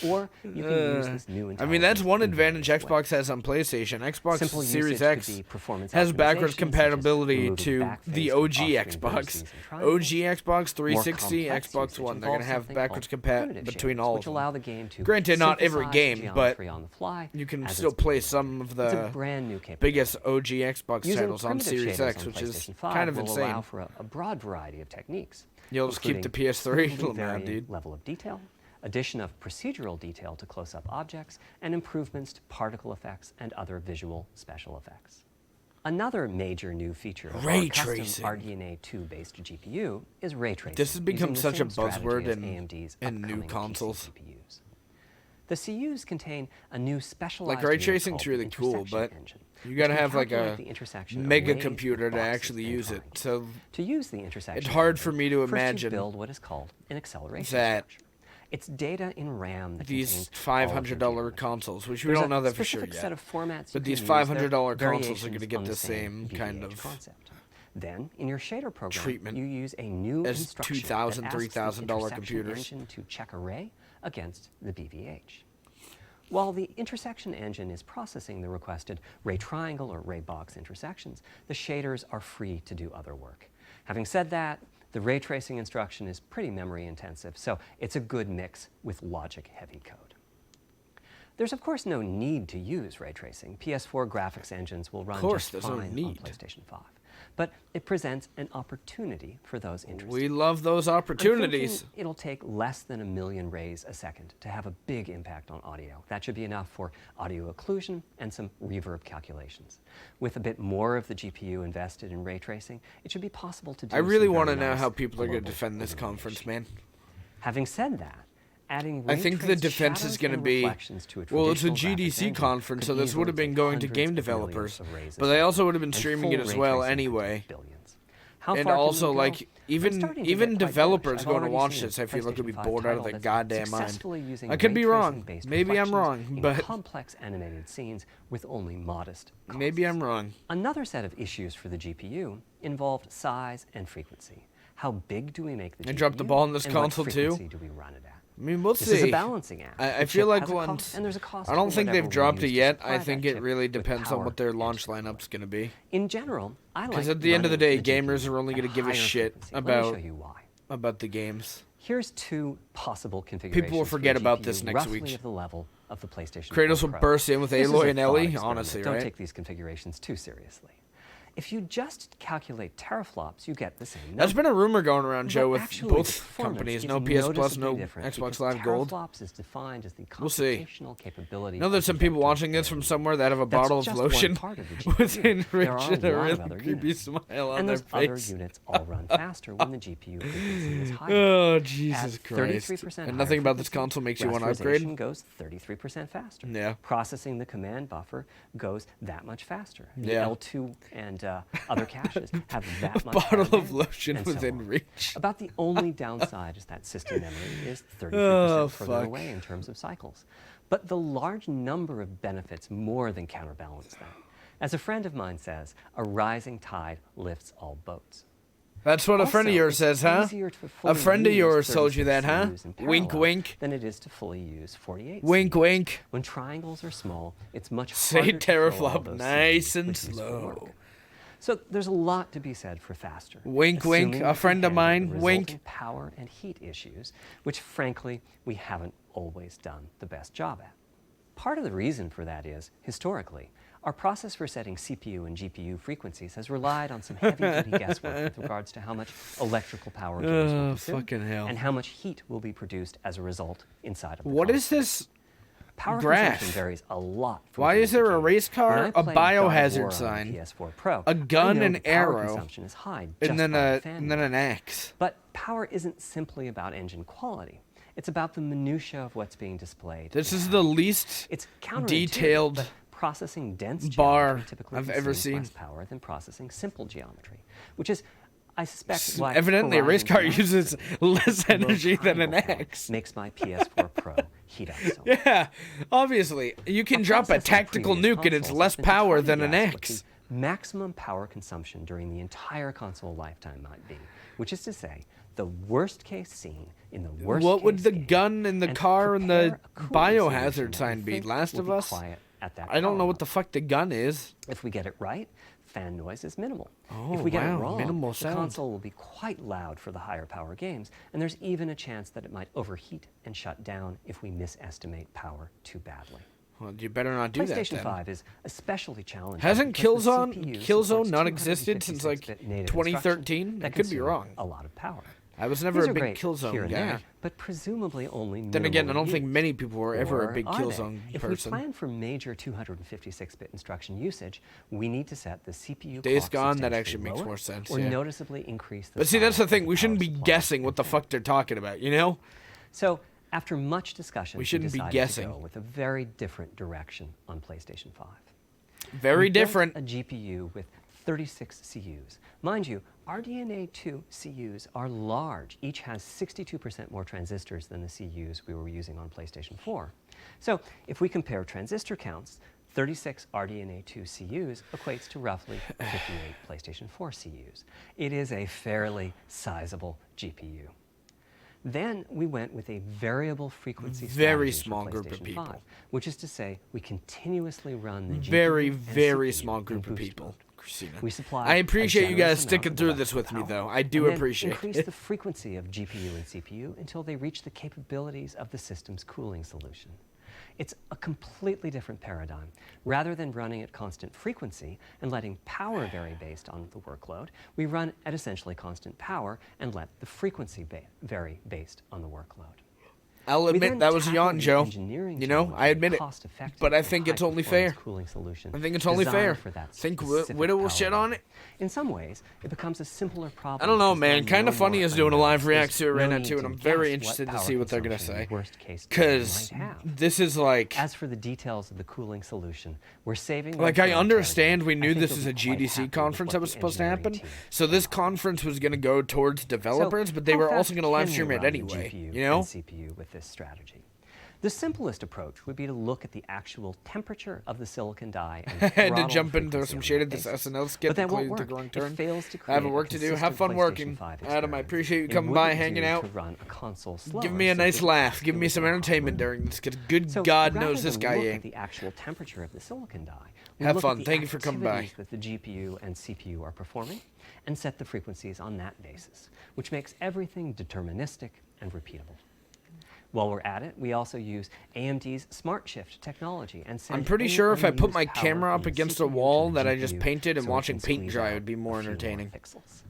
or you can use this new I mean, that's intelligence one in advantage various Xbox ways. has on PlayStation. Xbox Simple Series usage X could be performance has backwards optimizations, such as compatibility removing to backface the from OG off-screen Xbox. vertices and OG triangles. Xbox 360, More complex Xbox usage One. They're going to involves have something backwards called compat primitive between shaders, all which of allow them. the game to Granted, not every synthesize game, but geometry on the fly you can as still it's play being some of It's a the brand new capability. biggest OG Xbox Using titles on primitive Series shaders X, on which is PlayStation 5 kind of will insane. allow for a broad variety of techniques. You'll just keep the including PS3 significantly little man, varying dude. level of detail, addition of procedural detail to close-up objects, and improvements to particle effects and other visual special effects. Another major new feature of Ray our custom tracing. RDNA 2-based GPU is ray tracing. This has become using the such a same strategy buzzword as in AMD's new upcoming consoles. PC GPUs. The CUs contain a new specialized Like, ray unit tracing's called really the cool, intersection but engine, you which gotta can have like calculate a the intersection of mega rays computer with to boxes actually and use it. triangles. So To use the intersection it's hard engine, for me to first you imagine build what is called an acceleration that structure. It's data in RAM that these contains all of your $500 geometry. consoles, which we There's don't know a that for sure specific yet. set of formats But you these can use. $500 They're consoles are variations gonna get on the same kind BVH of concept. Then, in your shader program, treatment you use a new as instruction $2,000, that asks the $3,000 intersection computers. engine to check a ray against the BVH. While the intersection engine is processing the requested ray triangle or ray box intersections, the shaders are free to do other work. Having said that, the ray tracing instruction is pretty memory intensive, so it's a good mix with logic-heavy code. There's of course no need to use ray tracing. PS4 graphics engines will run course, just there's no fine on need. PlayStation 5. But it presents an opportunity for those interested. We love those I'm opportunities. thinking it'll take less than 1 million rays a second to have a big impact on audio. That should be enough for audio occlusion and some reverb calculations. With a bit more of the GPU invested in ray tracing, it should be possible to do I really want to know how people are going to defend this conference, man. Having said that, adding I ray think the traced defense is shadows going to and be, reflections to well, it's a traditional graphics GDC engine conference, so could this would have easily been take going to hundreds game of developers, millions of rays a but they also second, would have been and streaming full it as ray well tracing could take anyway. billions. How And far can also, we go? like, I'm starting to get even quite developers bullish. I've going to already watch seen this, I feel like would be 5 bored out of title their that's goddamn mind. successfully using I could be ray wrong. tracing-based Maybe I'm reflections wrong, in but complex animated scenes with only modest costs. maybe I'm wrong. Another set of issues for the GPU involved size and frequency. How big do we make the GPU? I dropped the ball in this and console, what too. frequency do we run it at? I mean, we'll This see. is a balancing act. I The feel chip like has a cost, once, and there's a cost I don't for think they've whatever we dropped it use to yet. supply I that think it chip really with depends on power what their and launch display. lineup's going to be. In general, I like Because at the end of the running day, GPU gamers are only at going to give a higher shit frequency. Let me about show you why. the games. Here's two possible configurations. People will forget for the about GPU, this next roughly week. At the level of the PlayStation Kratos 4 will Pro. burst in with This is Aloy a and thought Ellie, experiment. honestly, Don't right? take these configurations too seriously. If you just calculate teraflops, you get the same number. That's been a rumor going around, Joe, But with actually, both performance companies. is No PS Plus, noticeably no different Xbox because Live Gold. teraflops is defined as the We'll see. computational capability. I know there's of some the people vector watching this from array. somewhere that have a That's bottle of just one lotion part of the with GPU. There Enrich are a and a lot of really other creepy units. smile on And their those other face. units all run faster when the GPU frequency is higher. Oh, Jesus At Christ. 33% And higher nothing about this frequency, console makes you want to upgrade? rasterization goes 33% faster. Yeah. Processing the command buffer goes that much faster. The Yeah. L2 and other caches have that much Bottle higher of bandwidth, lotion and within so on. reach. About the only downside is that system memory is 33% Oh, further fuck. away in terms of cycles. But the large number of benefits more than counterbalance that. As a friend of mine says, a rising tide lifts all boats. That's what a friend of Also, yours it's says, huh? easier to A fully friend of use yours told you 36 that, huh? CUs in Wink, parallel wink. Than it is to fully use 48 Wink, CUs. wink. When triangles are small, it's much Say harder to fill all teraflop those nice CUs and with useful slow. work. So there's a lot to be said for faster. Wink, wink. assuming A we can friend of handle mine, the wink. resulting power and heat issues, which frankly we haven't always done the best job at. Part of the reason for that is, historically, our process for setting CPU and GPU frequencies has relied on some heavy-duty guesswork with regards to how much electrical power games will Oh, consume fucking hell. and how much heat will be produced as a result inside of the What is console. this? Power graph? consumption varies a lot. From Why game is to there a game. race car, When I a played God of biohazard War on sign, the PS4 Pro, a gun, I know an the power arrow, consumption is high just and then by the a fan and then an axe? But power isn't simply about engine quality. It's about the minutia of what's being displayed. This and is how. the least It's counterintuitive, detailed but processing dense bar geometry typically I've ever consumes seen. less power than processing simple geometry, which is I suspect why Evidently, a race Horizon car Forbidden uses less energy than an low-power X. makes my PS4 Pro heat up so much. Yeah, obviously. You can drop a process in tactical previous nuke and it's consoles less has been to power try to than an guess what X. the maximum power consumption during the entire console lifetime might be, which is to say, the worst case scene in the worst What case would the game, gun and the and car and the prepare a cooling solution biohazard that sign we be? think Last will of be Us? quiet at that I don't know power what the fuck the gun is. If we get it right, fan noise is minimal. Oh, if we get wow, it wrong, minimal the sound. console will be quite loud for the higher power games, and there's even a chance that it might overheat and shut down if we misestimate power too badly. Well, you better not do that PlayStation then. 5 is especially challenging. Hasn't because the Killzone CPU supports not existed since like 256-bit native 2013? instructions I that could be consume wrong. A lot of power. I was never These a are big great here Killzone and guy. there, but presumably only Then again, I minimally don't think used. many people were ever Or a big are they? Killzone If person. we plan for major 256-bit instruction usage, we need to set the CPU Days clock Gone, that substantially actually makes lower more sense, or yeah. noticeably increase the But see, that's size the thing. of We shouldn't power be supply guessing what the and fuck they're talking about, you know? So, after much discussion, We shouldn't be decided guessing. to go with a very different direction on PlayStation 5. Very We built different. a GPU with 36 CUs. Mind you, RDNA 2 CUs are large. Each has 62% more transistors than the CUs we were using on PlayStation 4. So if we compare transistor counts, 36 RDNA 2 CUs equates to roughly 58 PlayStation 4 CUs. It is a fairly sizable GPU. Then we went with a variable frequency Very strategy for small group of PlayStation people. 5, which is to say we continuously run the GPU Very, and very CPU small in group of boost people, mode. Christina. We supply I appreciate a you generous guys amount sticking of through this with electrical me, though. power, I do and then appreciate increase it. the frequency of GPU and CPU until they reach the capabilities of the system's cooling solution. It's a completely different paradigm. Rather than running at constant frequency and letting power vary based on the workload, we run at essentially constant power and let the frequency vary based on the workload. I'll We admit then that was a tackled yawn, the Joe. engineering You know, challenge I of a admit it. cost-effective But I and think it's only high-performance fair. cooling solution I think it's only designed fair. for that Think specific Widow will power shit on level. it? In some ways, it becomes a simpler problem. I don't know, because there man. are Kind of no funny more is doing a unknowns. live react There's to it right no now, need too, and to I'm very guess interested what to power see what they're going to consumption say. the worst case Because might have. this is like... As for the details of the cooling solution, we're saving them Like, for I our understand we Telegram. knew I think this you'll is be a quite happy GDC with conference what that was the supposed to engineering happen. team So this came up with. conference was going to go towards developers, but they how were also fast going to live can we stream it run the anyway. GPU You know? and CPU with this strategy? The simplest approach would be to look at the actual temperature of the silicon die and I had to throttle jump the in, throw frequency some on shade that at this basis. SNL skit But that that won't took a work. wrong It turn. fails to I have create work to do. Have consistent fun PlayStation working. 5 Adam, I experience. appreciate you It coming by, wouldn't hanging do out. to run a console Give slower me a so nice that laugh. it Give me was some all entertainment harmony. during this, because good So God rather knows this than guy look ain't. at the actual temperature of the silicon die, we Have look fun. At the Thank you for coming by. activities that the GPU and CPU are performing and set the frequencies on that basis, which makes everything deterministic and repeatable. While we're at it, we also use AMD's Smart Shift technology and send I'm pretty any sure if I put unused my power camera from up the against a CPU to wall the that I just GPU painted and so it watching can paint squeeze dry out would be a more few entertaining. pixels.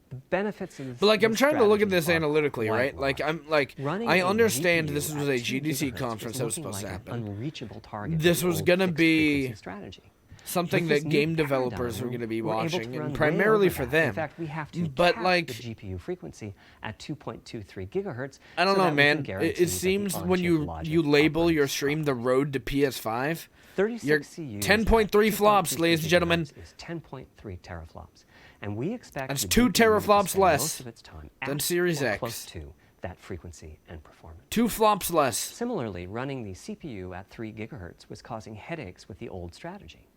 The benefits of this, But like, I'm this trying to look at strategy this are analytically, quite right? Like, large. I'm like, Running I a understand GPU this was at a 2 GDC gigahertz conference is that was looking supposed to like an happen. unreachable target This for the was old gonna fixed be frequency strategy. something With this that new game developers paradigm, were going to be we're able to watching, run and way primarily over for that. them. In fact, we have to But cap like, the GPU frequency at 2.23 gigahertz. I don't so know, that we can man. guarantee It that the seems when on-chip you logic label your operates stream properly. the road to PS5, 36 you're CUs 10.3 at flops, 2.23 ladies and gentlemen. gigahertz is 10.3 teraflops, and we expect That's the 2 GPU to teraflops spend less most of its time than at Series or X. close to that frequency and performance. 2 flops less. Similarly, running the CPU at 3 gigahertz was causing headaches with the old strategy.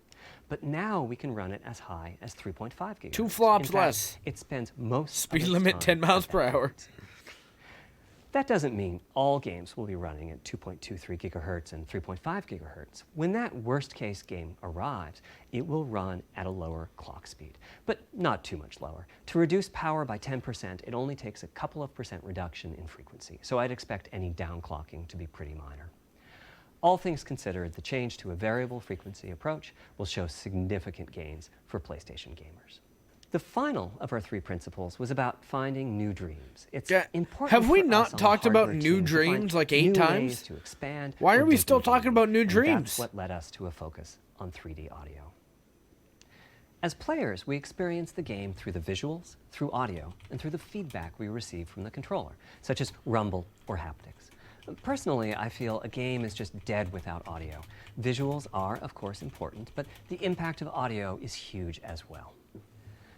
But now we can run it as high as 3.5 gigahertz. 2 flops In fact, less. It spends most Speed of its limit time 10 miles at per that hour. frequency. That doesn't mean all games will be running at 2.23 gigahertz and 3.5 gigahertz. When that worst case game arrives, it will run at a lower clock speed, but not too much lower. To reduce power by 10%, it only takes a couple of percent reduction in frequency, so I'd expect any downclocking to be pretty minor. All things considered, the change to a variable frequency approach will show significant gains for PlayStation gamers. The final of our 3 principles was about finding new dreams. It's important have we for not us on the talked about hardware new team to find dreams like 8 new times? ways to expand Why or are we still deepen talking gaming, about new and dreams? That's what led us to a focus on 3D audio. As players, we experience the game through the visuals, through audio, and through the feedback we receive from the controller, such as rumble or haptics. Personally, I feel a game is just dead without audio. Visuals are, of course, important, but the impact of audio is huge as well.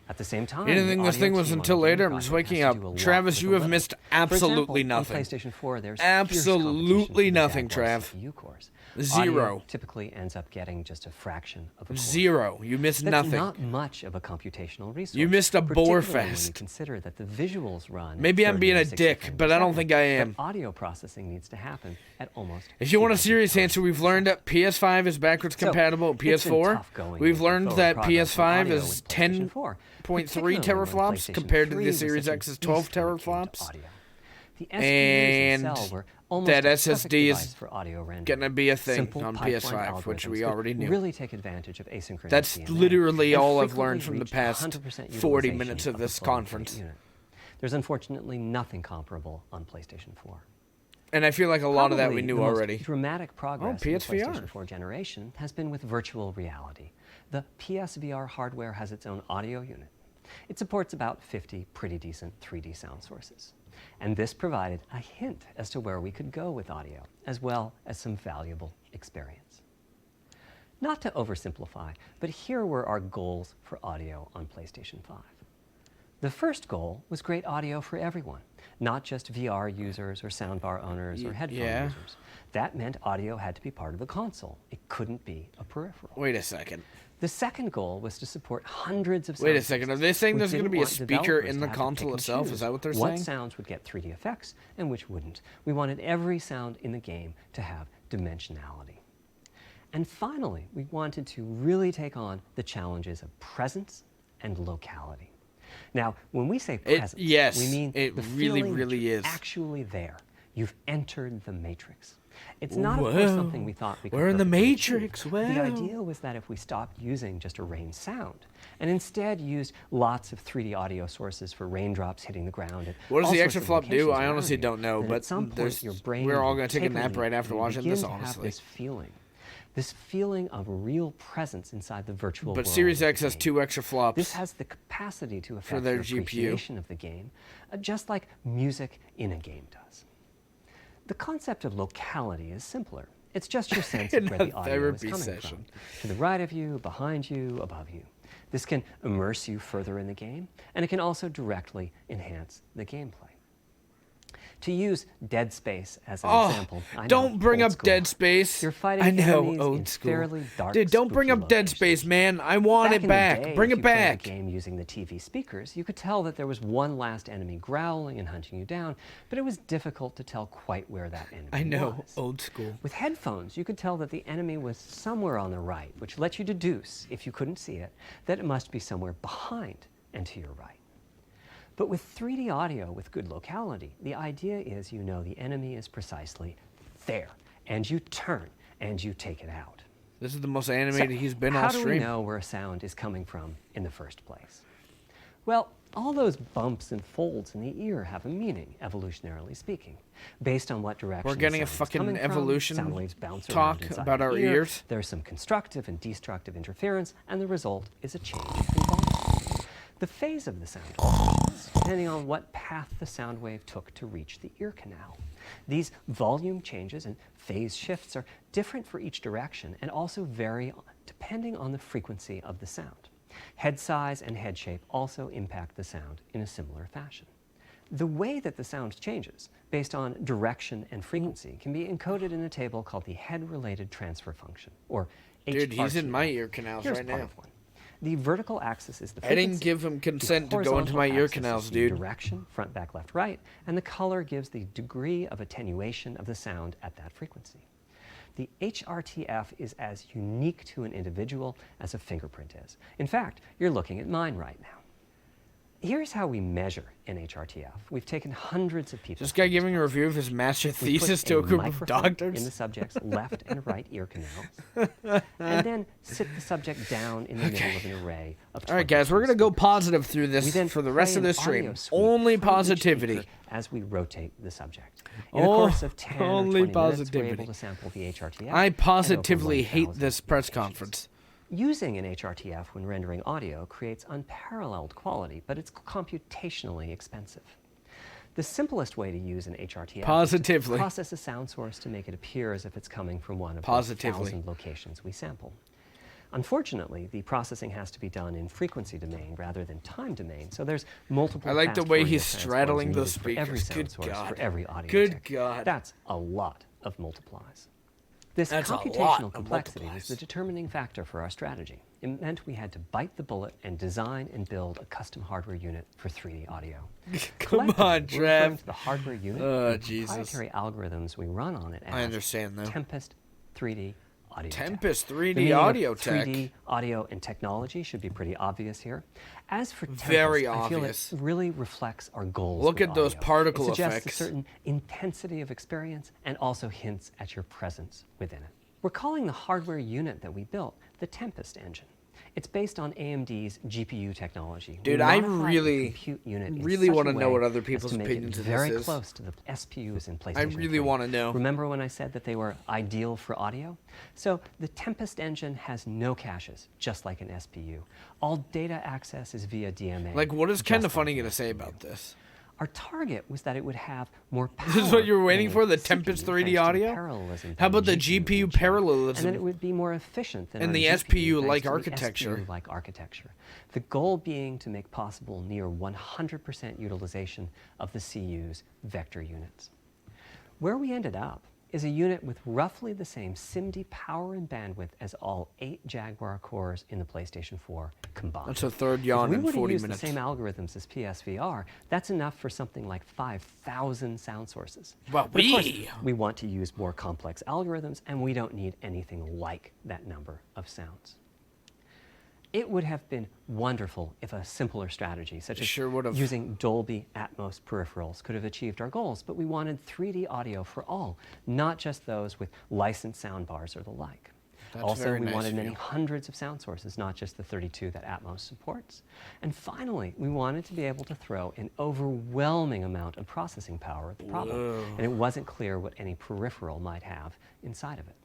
At the same time, You didn't the think this audio thing was team on until the game later? I'm just project waking has to up. do a lot Travis, with you a have little. missed For absolutely example, nothing. On PlayStation 4, there's Absolutely nothing, Trav. Trav. Cores. Zero. Audio typically ends up getting just a fraction of a core. Zero. You missed That's nothing. not much of a computational resource. You missed a particularly bore when you fest. consider that the visuals run. Maybe at I'm being 30 a to 60 dick, frames but per I don't second, think I am. But audio processing needs to happen at almost. If you want a 200 serious times answer, we've per learned second. that PS5 is backwards So, compatible with it's been PS4. tough going We've making learned forward that progress on PS5 audio is with PlayStation 4, 10.3 particularly when teraflops PlayStation compared to 3 the was Series such a X's 12 beast when it came to teraflops. audio. The SPUs And themselves were almost that a perfect SSD device is for audio rendering. gonna be a thing Simple on pipeline PS5, which algorithms we could already knew. Really take advantage of asynchronous That's DNA literally and all I've frequently learned from the reach past 100% 40 utilization minutes of the this floating point conference. unit. There's unfortunately nothing comparable on PlayStation 4. And I feel like a lot of that we Probably knew the most already. Dramatic progress in the PSVR. PlayStation 4 generation has been with virtual reality. The PSVR hardware has its own audio unit. It supports about 50 pretty decent 3D sound sources. And this provided a hint as to where we could go with audio, as well as some valuable experience. Not to oversimplify, but here were our goals for audio on PlayStation 5. The first goal was great audio for everyone, not just VR users or soundbar owners or headphone yeah. users. That meant audio had to be part of the console. It couldn't be a peripheral. Wait a second. The second goal was to support hundreds of sound Wait a second. Are they saying We there's going to didn't be a want speaker developers in to the have to console pick and itself? choose Is that what they're what saying? sounds would get 3D effects and which wouldn't. We wanted every sound in the game to have dimensionality. And finally, we wanted to really take on the challenges of presence and locality. Now, when we say presence, yes, we mean it the really, feeling that really you're is. actually there. You've entered the matrix. It's not, of course, Whoa. something we thought we could We're in the perfectly Matrix, achieve. wow. The idea was that if we stopped using just a rain sound and instead used lots of 3D audio sources for raindrops hitting the ground. What does all the sorts extra of flop do? locations I around honestly you, don't know, then but at some point there's- your brain we're all will gonna take a take nap lead right after and watching begin this, to have honestly. this feeling of real presence inside the virtual world. But Series of X the has game. 2 extra flops. This has the capacity to affect their your GPU. appreciation of the game, just like music in a game does. The concept of locality is simpler. It's just your sense of where the In a audio is therapy coming session. from. To the right of you, behind you, above you. This can immerse you further in the game, and it can also directly enhance the gameplay. To use Dead Space as an example, I know, don't bring old up school. Dead Space. You're fighting I know, enemies in old school. fairly dark, Dude, don't bring spooky up Dead locations. Space, man. I want Back it in back. the day, Bring if it you played back. the game using the TV speakers, you could tell that there was one last enemy growling and hunting you down, but it was difficult to tell quite where that enemy I know, was. old school. With headphones, you could tell that the enemy was somewhere on the right, which let you deduce, if you couldn't see it, that it must be somewhere behind and to your right. But with 3D audio with good locality, the idea is you know the enemy is precisely there, and you turn and you take it out. This is the most animated he's been all How do we stream. know where a sound is coming from in the first place? Well, all those bumps and folds in the ear have a meaning, evolutionarily speaking. Based on what direction We're getting a the sound is fucking coming from, evolution sound waves bounce talk around inside about the our ear. ears. There's some constructive and destructive interference, and the result is a change in volume. The phase of the sound changes, depending on what path the sound wave took to reach the ear canal. These volume changes and phase shifts are different for each direction and also vary depending on the frequency of the sound. Head size and head shape also impact the sound in a similar fashion. The way that the sound changes, based on direction and frequency, can be encoded in a table called the head-related transfer function, or Dude, he's in HRTF. my ear canals Here's right part now. of one. The vertical axis is the I frequency. didn't give him The consent to go into horizontal my ear axis canals, is the dude. direction, front, back, left, right, and the color gives the degree of attenuation of the sound at that frequency. The HRTF is as unique to an individual as a fingerprint is. In fact, you're looking at mine right now. Here's how we measure an HRTF. We've taken hundreds of people. This guy giving a review of his master We put thesis to a group of microphone doctors. in the subject's left and right ear canals, and then sit the subject down in the middle of an array of All right, guys, we're 22 going to go speakers. positive through We this then for the rest play of an the stream. audio sweep Only from each positivity. speaker as we rotate the subject. In the Oh, course of 10 or 20 only minutes, we're positivity. able to sample the HRTF. I at over positively hate 1,000 this press locations. conference. Using an HRTF when rendering audio creates unparalleled quality, but it's computationally expensive. The simplest way to use an HRTF Positively. is to process a sound source to make it appear as if it's coming from one of the Positively. 1,000 locations we sample. Unfortunately, the processing has to be done in frequency domain rather than time domain, so there's multiple I like the fast way Fourier he's transforms straddling needed those for every speakers. sound Good source, God. for every audio Good tick. God. That's a lot of multiplies. This That's a lot computational of complexity was multiplies. the determining factor for our strategy. It meant we had to bite the bullet and design and build a custom hardware unit for 3D audio. Come on, Collectively, we're referring Trev. to the hardware unit Oh, and the Jesus. proprietary algorithms we run on it as I understand, though. Tempest 3D Audio Tech. Tempest The 3D meaning of Audio Tech. 3D audio and technology should be pretty obvious here. As for Tempest, Very I feel obvious. it really reflects our goals. Look with at those audio. particle it suggests effects. a certain intensity of experience and also hints at your presence within it. We're calling the hardware unit that we built the Tempest engine. It's based on AMD's GPU technology. Dude, We I modified the really compute unit in really such want a to know way what other as people's to make it opinions of very this is. close to the SPUs in PlayStation I really 3. want to know. Remember when I said that they were ideal for audio? So the Tempest engine has no caches, just like an SPU. All data access is via DMA. Like, what is Kind just of Funny like an going to say SPU. about this? Our target was that it would have more power. This is what you were waiting than for, the CPU, Tempest 3D thanks to the audio? parallelism How about the between GPU and chip, parallelism? And then it would be more efficient than And our the GPU, SPU-like thanks to the architecture. SPU-like architecture. The goal being to make possible near 100% utilization of the CU's vector units. Where we ended up is a unit with roughly the same SIMD power and bandwidth as all 8 Jaguar cores in the PlayStation 4 combined. That's a third yawn If we in were to 40 use minutes. the same algorithms as PSVR, that's enough for something like 5,000 sound sources. Well, But of course, we want to use more complex algorithms, and we don't need anything like that number of sounds. It would have been wonderful if a simpler strategy, such as Sure would've. using Dolby Atmos peripherals, could have achieved our goals, but we wanted 3D audio for all, not just those with licensed soundbars or the like. That's Also, very we nice wanted of many you. hundreds of sound sources, not just the 32 that Atmos supports. And finally, we wanted to be able to throw an overwhelming amount of processing power at the problem. Whoa. And it wasn't clear what any peripheral might have inside of it.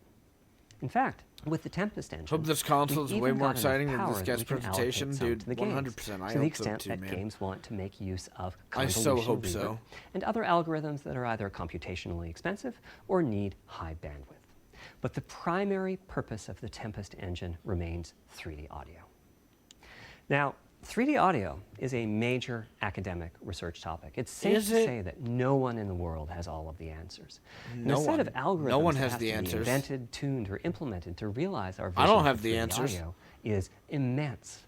In fact, with the Tempest engine, Hope this console is we've way even more got enough exciting than power this that guest we can allocate presentation, some dude. to the games, 100%. I to the hope so extent too, that man. games want to make use of I so convolution hope so. rework and other algorithms that are either computationally expensive or need high bandwidth. But the primary purpose of the Tempest engine remains 3D audio. Now, 3D audio is a major academic research topic. It's safe Is to it? say that no one in the world has all of the answers. And No the set one. of algorithms No one that has have the to be answers. invented, tuned, or implemented to realize our vision I don't for have the 3D answers. audio is immense.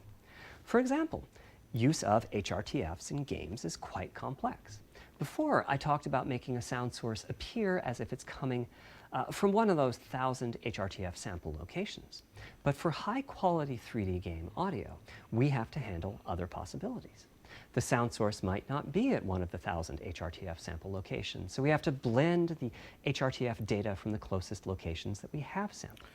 For example, use of HRTFs in games is quite complex. Before, I talked about making a sound source appear as if it's coming from one of those 1,000 HRTF sample locations. But for high-quality 3D game audio, we have to handle other possibilities. The sound source might not be at one of the 1,000 HRTF sample locations, so we have to blend the HRTF data from the closest locations that we have sampled.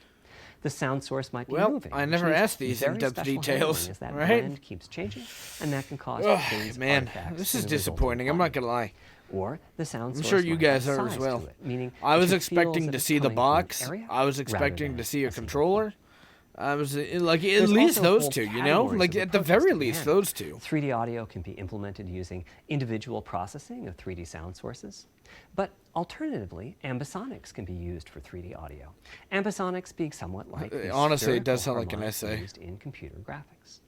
The sound source might be Well, moving. I which never needs asked these very in-depth special details, handling as that right? blend keeps changing, and that can cause Ugh, things, man, artifacts this in is the resulting disappointing. I'm not audio. gonna lie. Or the sound I'm source sure you might guys have are as size well. to it, meaning I it was should feel expecting as if to it's see the coming from an box. area I was rather expecting than to see a single controller. I was like at There's least also those whole two, you know, categories like of at the approaches very to least handle. those two. 3D audio can be implemented using individual processing of 3D sound sources. But alternatively, ambisonics can be used for 3D audio. Ambisonics being somewhat like the Honestly, it does spherical sound like an harmonics essay. used in computer graphics.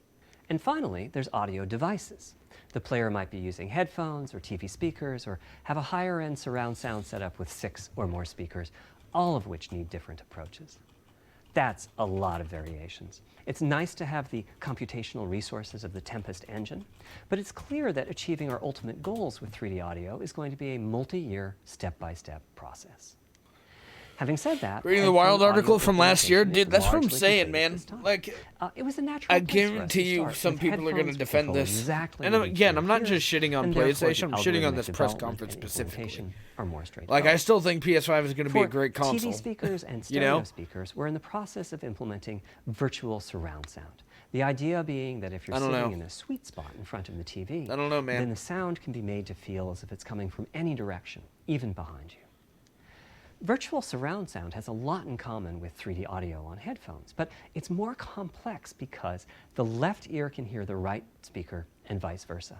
And finally, there's audio devices. The player might be using headphones or TV speakers or have a higher-end surround sound setup with 6 or more speakers, all of which need different approaches. That's a lot of variations. It's nice to have the computational resources of the Tempest engine, but it's clear that achieving our ultimate goals with 3D audio is going to be a multi-year, step-by-step process. Having said that, Reading the headphone Wild audio article from last year, implementation is dude, that's what I'm largely saying, complete man. at this time. Like, It was a natural I place for us to guarantee you start, some with people are going to headphones defend that this. follow exactly And what each again, one I'm not hears, just shitting on and therefore PlayStation, the I'm shitting on algorithmic this press development conference and specifically. implementation are more straightforward. Like, I still think PS5 is going to be a great console. TV speakers and You stereo know? speakers, we're in the process of implementing virtual surround sound. The idea being that if you're I don't sitting know. in a sweet spot in front of the TV, I don't know, man. then the sound can be made to feel as if it's coming from any direction, even behind you. Virtual surround sound has a lot in common with 3D audio on headphones, but it's more complex because the left ear can hear the right speaker and vice versa.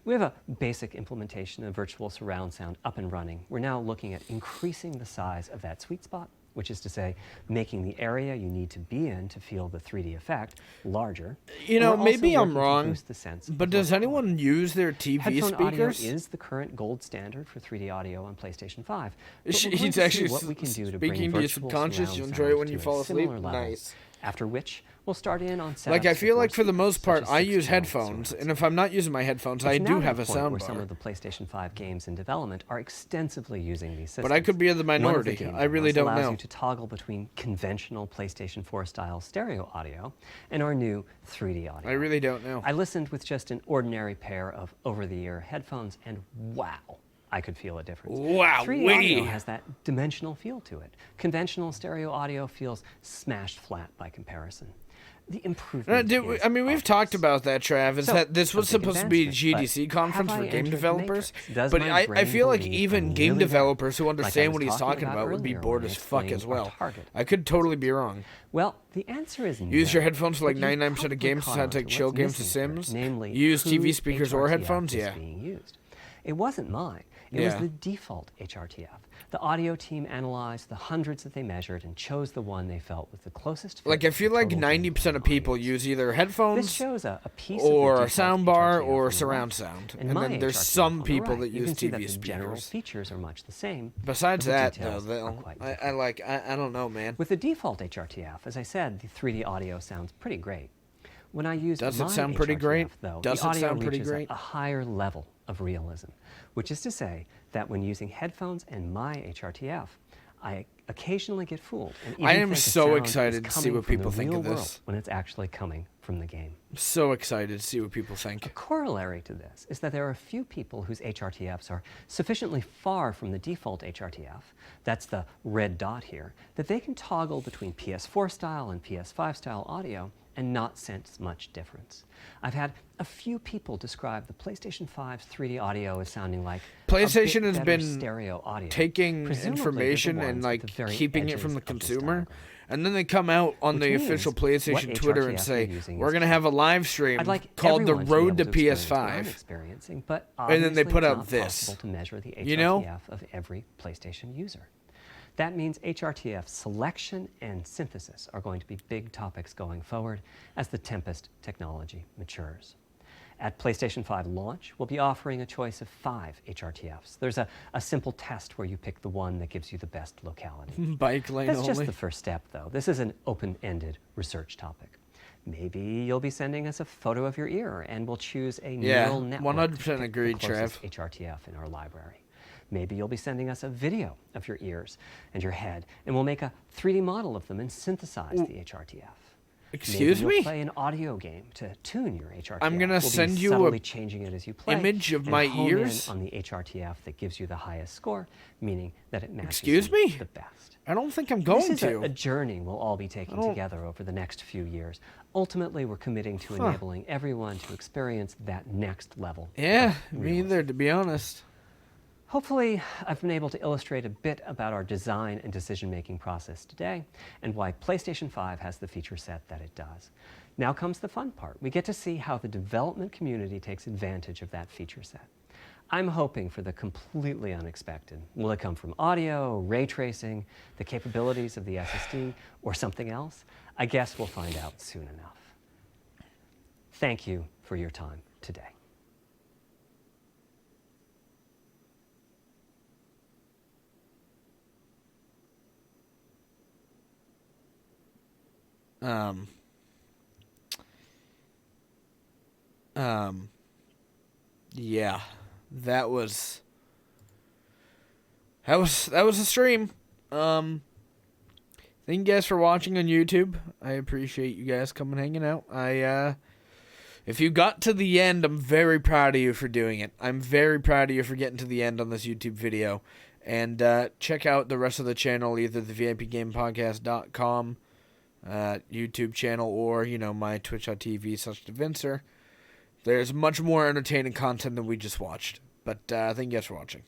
We have a basic implementation of virtual surround sound up and running. We're now looking at increasing the size of that sweet spot which is to say, making the area you need to be in to feel the 3D effect larger. You know, And we're maybe also I'm working to wrong, boost the sense of but does locality. anyone use their TV Headphone audio speakers? is the current gold standard for 3D audio on PlayStation 5. But He's we're going to see actually what we can do to speaking bring to your virtual subconscious. surround You enjoy it sound when you to a fall asleep? similar level, Nice. after which we'll start in on setups Like, I feel with like more for the speakers, most such part, as I 6 use channel headphones, surround and if I'm not using my headphones, I It's do now have the a point where some soundbar. of the PlayStation 5 games in development are extensively using these systems. But I could be in the One of minority. the game I really demos don't allows know. you to toggle between conventional PlayStation 4 style stereo audio and our new 3D audio. I really don't know. I listened with just an ordinary pair of over-the-ear headphones, and wow, I could feel a difference. Wow, 3D audio wee. has that dimensional feel to it. Conventional stereo audio feels smashed flat by comparison. The improvement is I mean, we've talked obvious. about that, Trav. Is So, that this a was big supposed to be a advancement, but GDC conference have for I game entered the developers? matrix? Does But my I brain feel like believe even I'm game really developers who like I understand was what he's talking talking about would be earlier bored when I as fuck explained as our well. target? I could totally be wrong. Well, the answer is no. Use your headphones for like But you've 99% of probably games caught decided to on like chill what's games to missing here, Sims. namely Use TV whose speakers or HRTF headphones, is yeah. being used. It wasn't mine. It was Yeah. the default HRTF. The audio team analyzed the hundreds that they measured and chose the one they felt was the closest fit Like, I to feel like total 90% of people audience. use either This headphones shows a piece or of a the default soundbar HRTF or on the surround left, sound. and And my then there's HRTF some on the people right. that You use can see that TV the general speakers. features are much the same. Besides but the that, details though, are quite I different. like, I don't know, man. With the default HRTF, as I said, the 3D audio sounds pretty great. When I use Does it my sound pretty HRTF, great? though, Does the it audio sound pretty reaches great? a higher level of realism, which is to say that when using headphones and my HRTF, I occasionally get fooled. And even I am think the so sound excited is to see coming what from the people think real of this. world when it's actually coming from the game. I'm so excited to see what people A think. corollary to this is that there are a few people whose HRTFs are sufficiently far from the default HRTF, that's the red dot here, that they can toggle between PS4 style and PS5 style audio and not sense much difference. I've had a few people describe the PlayStation 5's 3D audio as sounding like PlayStation a bit has better been stereo audio. taking Presumably they're the information ones and at like the very keeping it from edges the of this consumer, diagram. and then they come out on Which the means official what PlayStation Twitter and HRTF say, you're using we're is going to have a live stream I'd like called The everyone Road to be able experience what I'm PS5. experiencing, but And then they obviously put it's out not this. possible to measure the HRTF You know? of every PlayStation user. That means HRTF selection and synthesis are going to be big topics going forward as the Tempest technology matures. At PlayStation 5 launch, we'll be offering a choice of 5 HRTFs. There's a simple test where you pick the one that gives you the best locality. Bike lane That's only. just the first step, though. This is an open-ended research topic. Maybe you'll be sending us a photo of your ear, and we'll choose a Yeah, neural network 100% to pick agreed, the closest Trev. HRTF in our library. Maybe you'll be sending us a video of your ears and your head, and we'll make a 3D model of them and synthesize the HRTF. Excuse Maybe you'll me? play an audio game to tune your HRTF. I'm gonna We'll be send you a subtly changing it as you play image of and my hone ears? in on the HRTF that gives you the highest score, meaning that it matches Excuse you me? the best. I don't think I'm This going is to. a journey we'll all be taking don't- together over the next few years. Ultimately, we're committing to Huh. enabling everyone to experience that next level. Yeah, of me realism. either, to be honest. Hopefully, I've been able to illustrate a bit about our design and decision-making process today and why PlayStation 5 has the feature set that it does. Now comes the fun part. We get to see how the development community takes advantage of that feature set. I'm hoping for the completely unexpected. Will it come from audio, ray tracing, the capabilities of the SSD, or something else? I guess we'll find out soon enough. Thank you for your time today. Yeah, that was a stream. Thank you guys for watching on YouTube. I appreciate you guys coming hanging out. If you got to the end, I'm very proud of you for doing it. I'm very proud of you for getting to the end on this YouTube video. And check out the rest of the channel, either the VIPGamePodcast.com YouTube channel or, my twitch.tv/DeVincer. There's much more entertaining content than we just watched. But thank you guys for watching.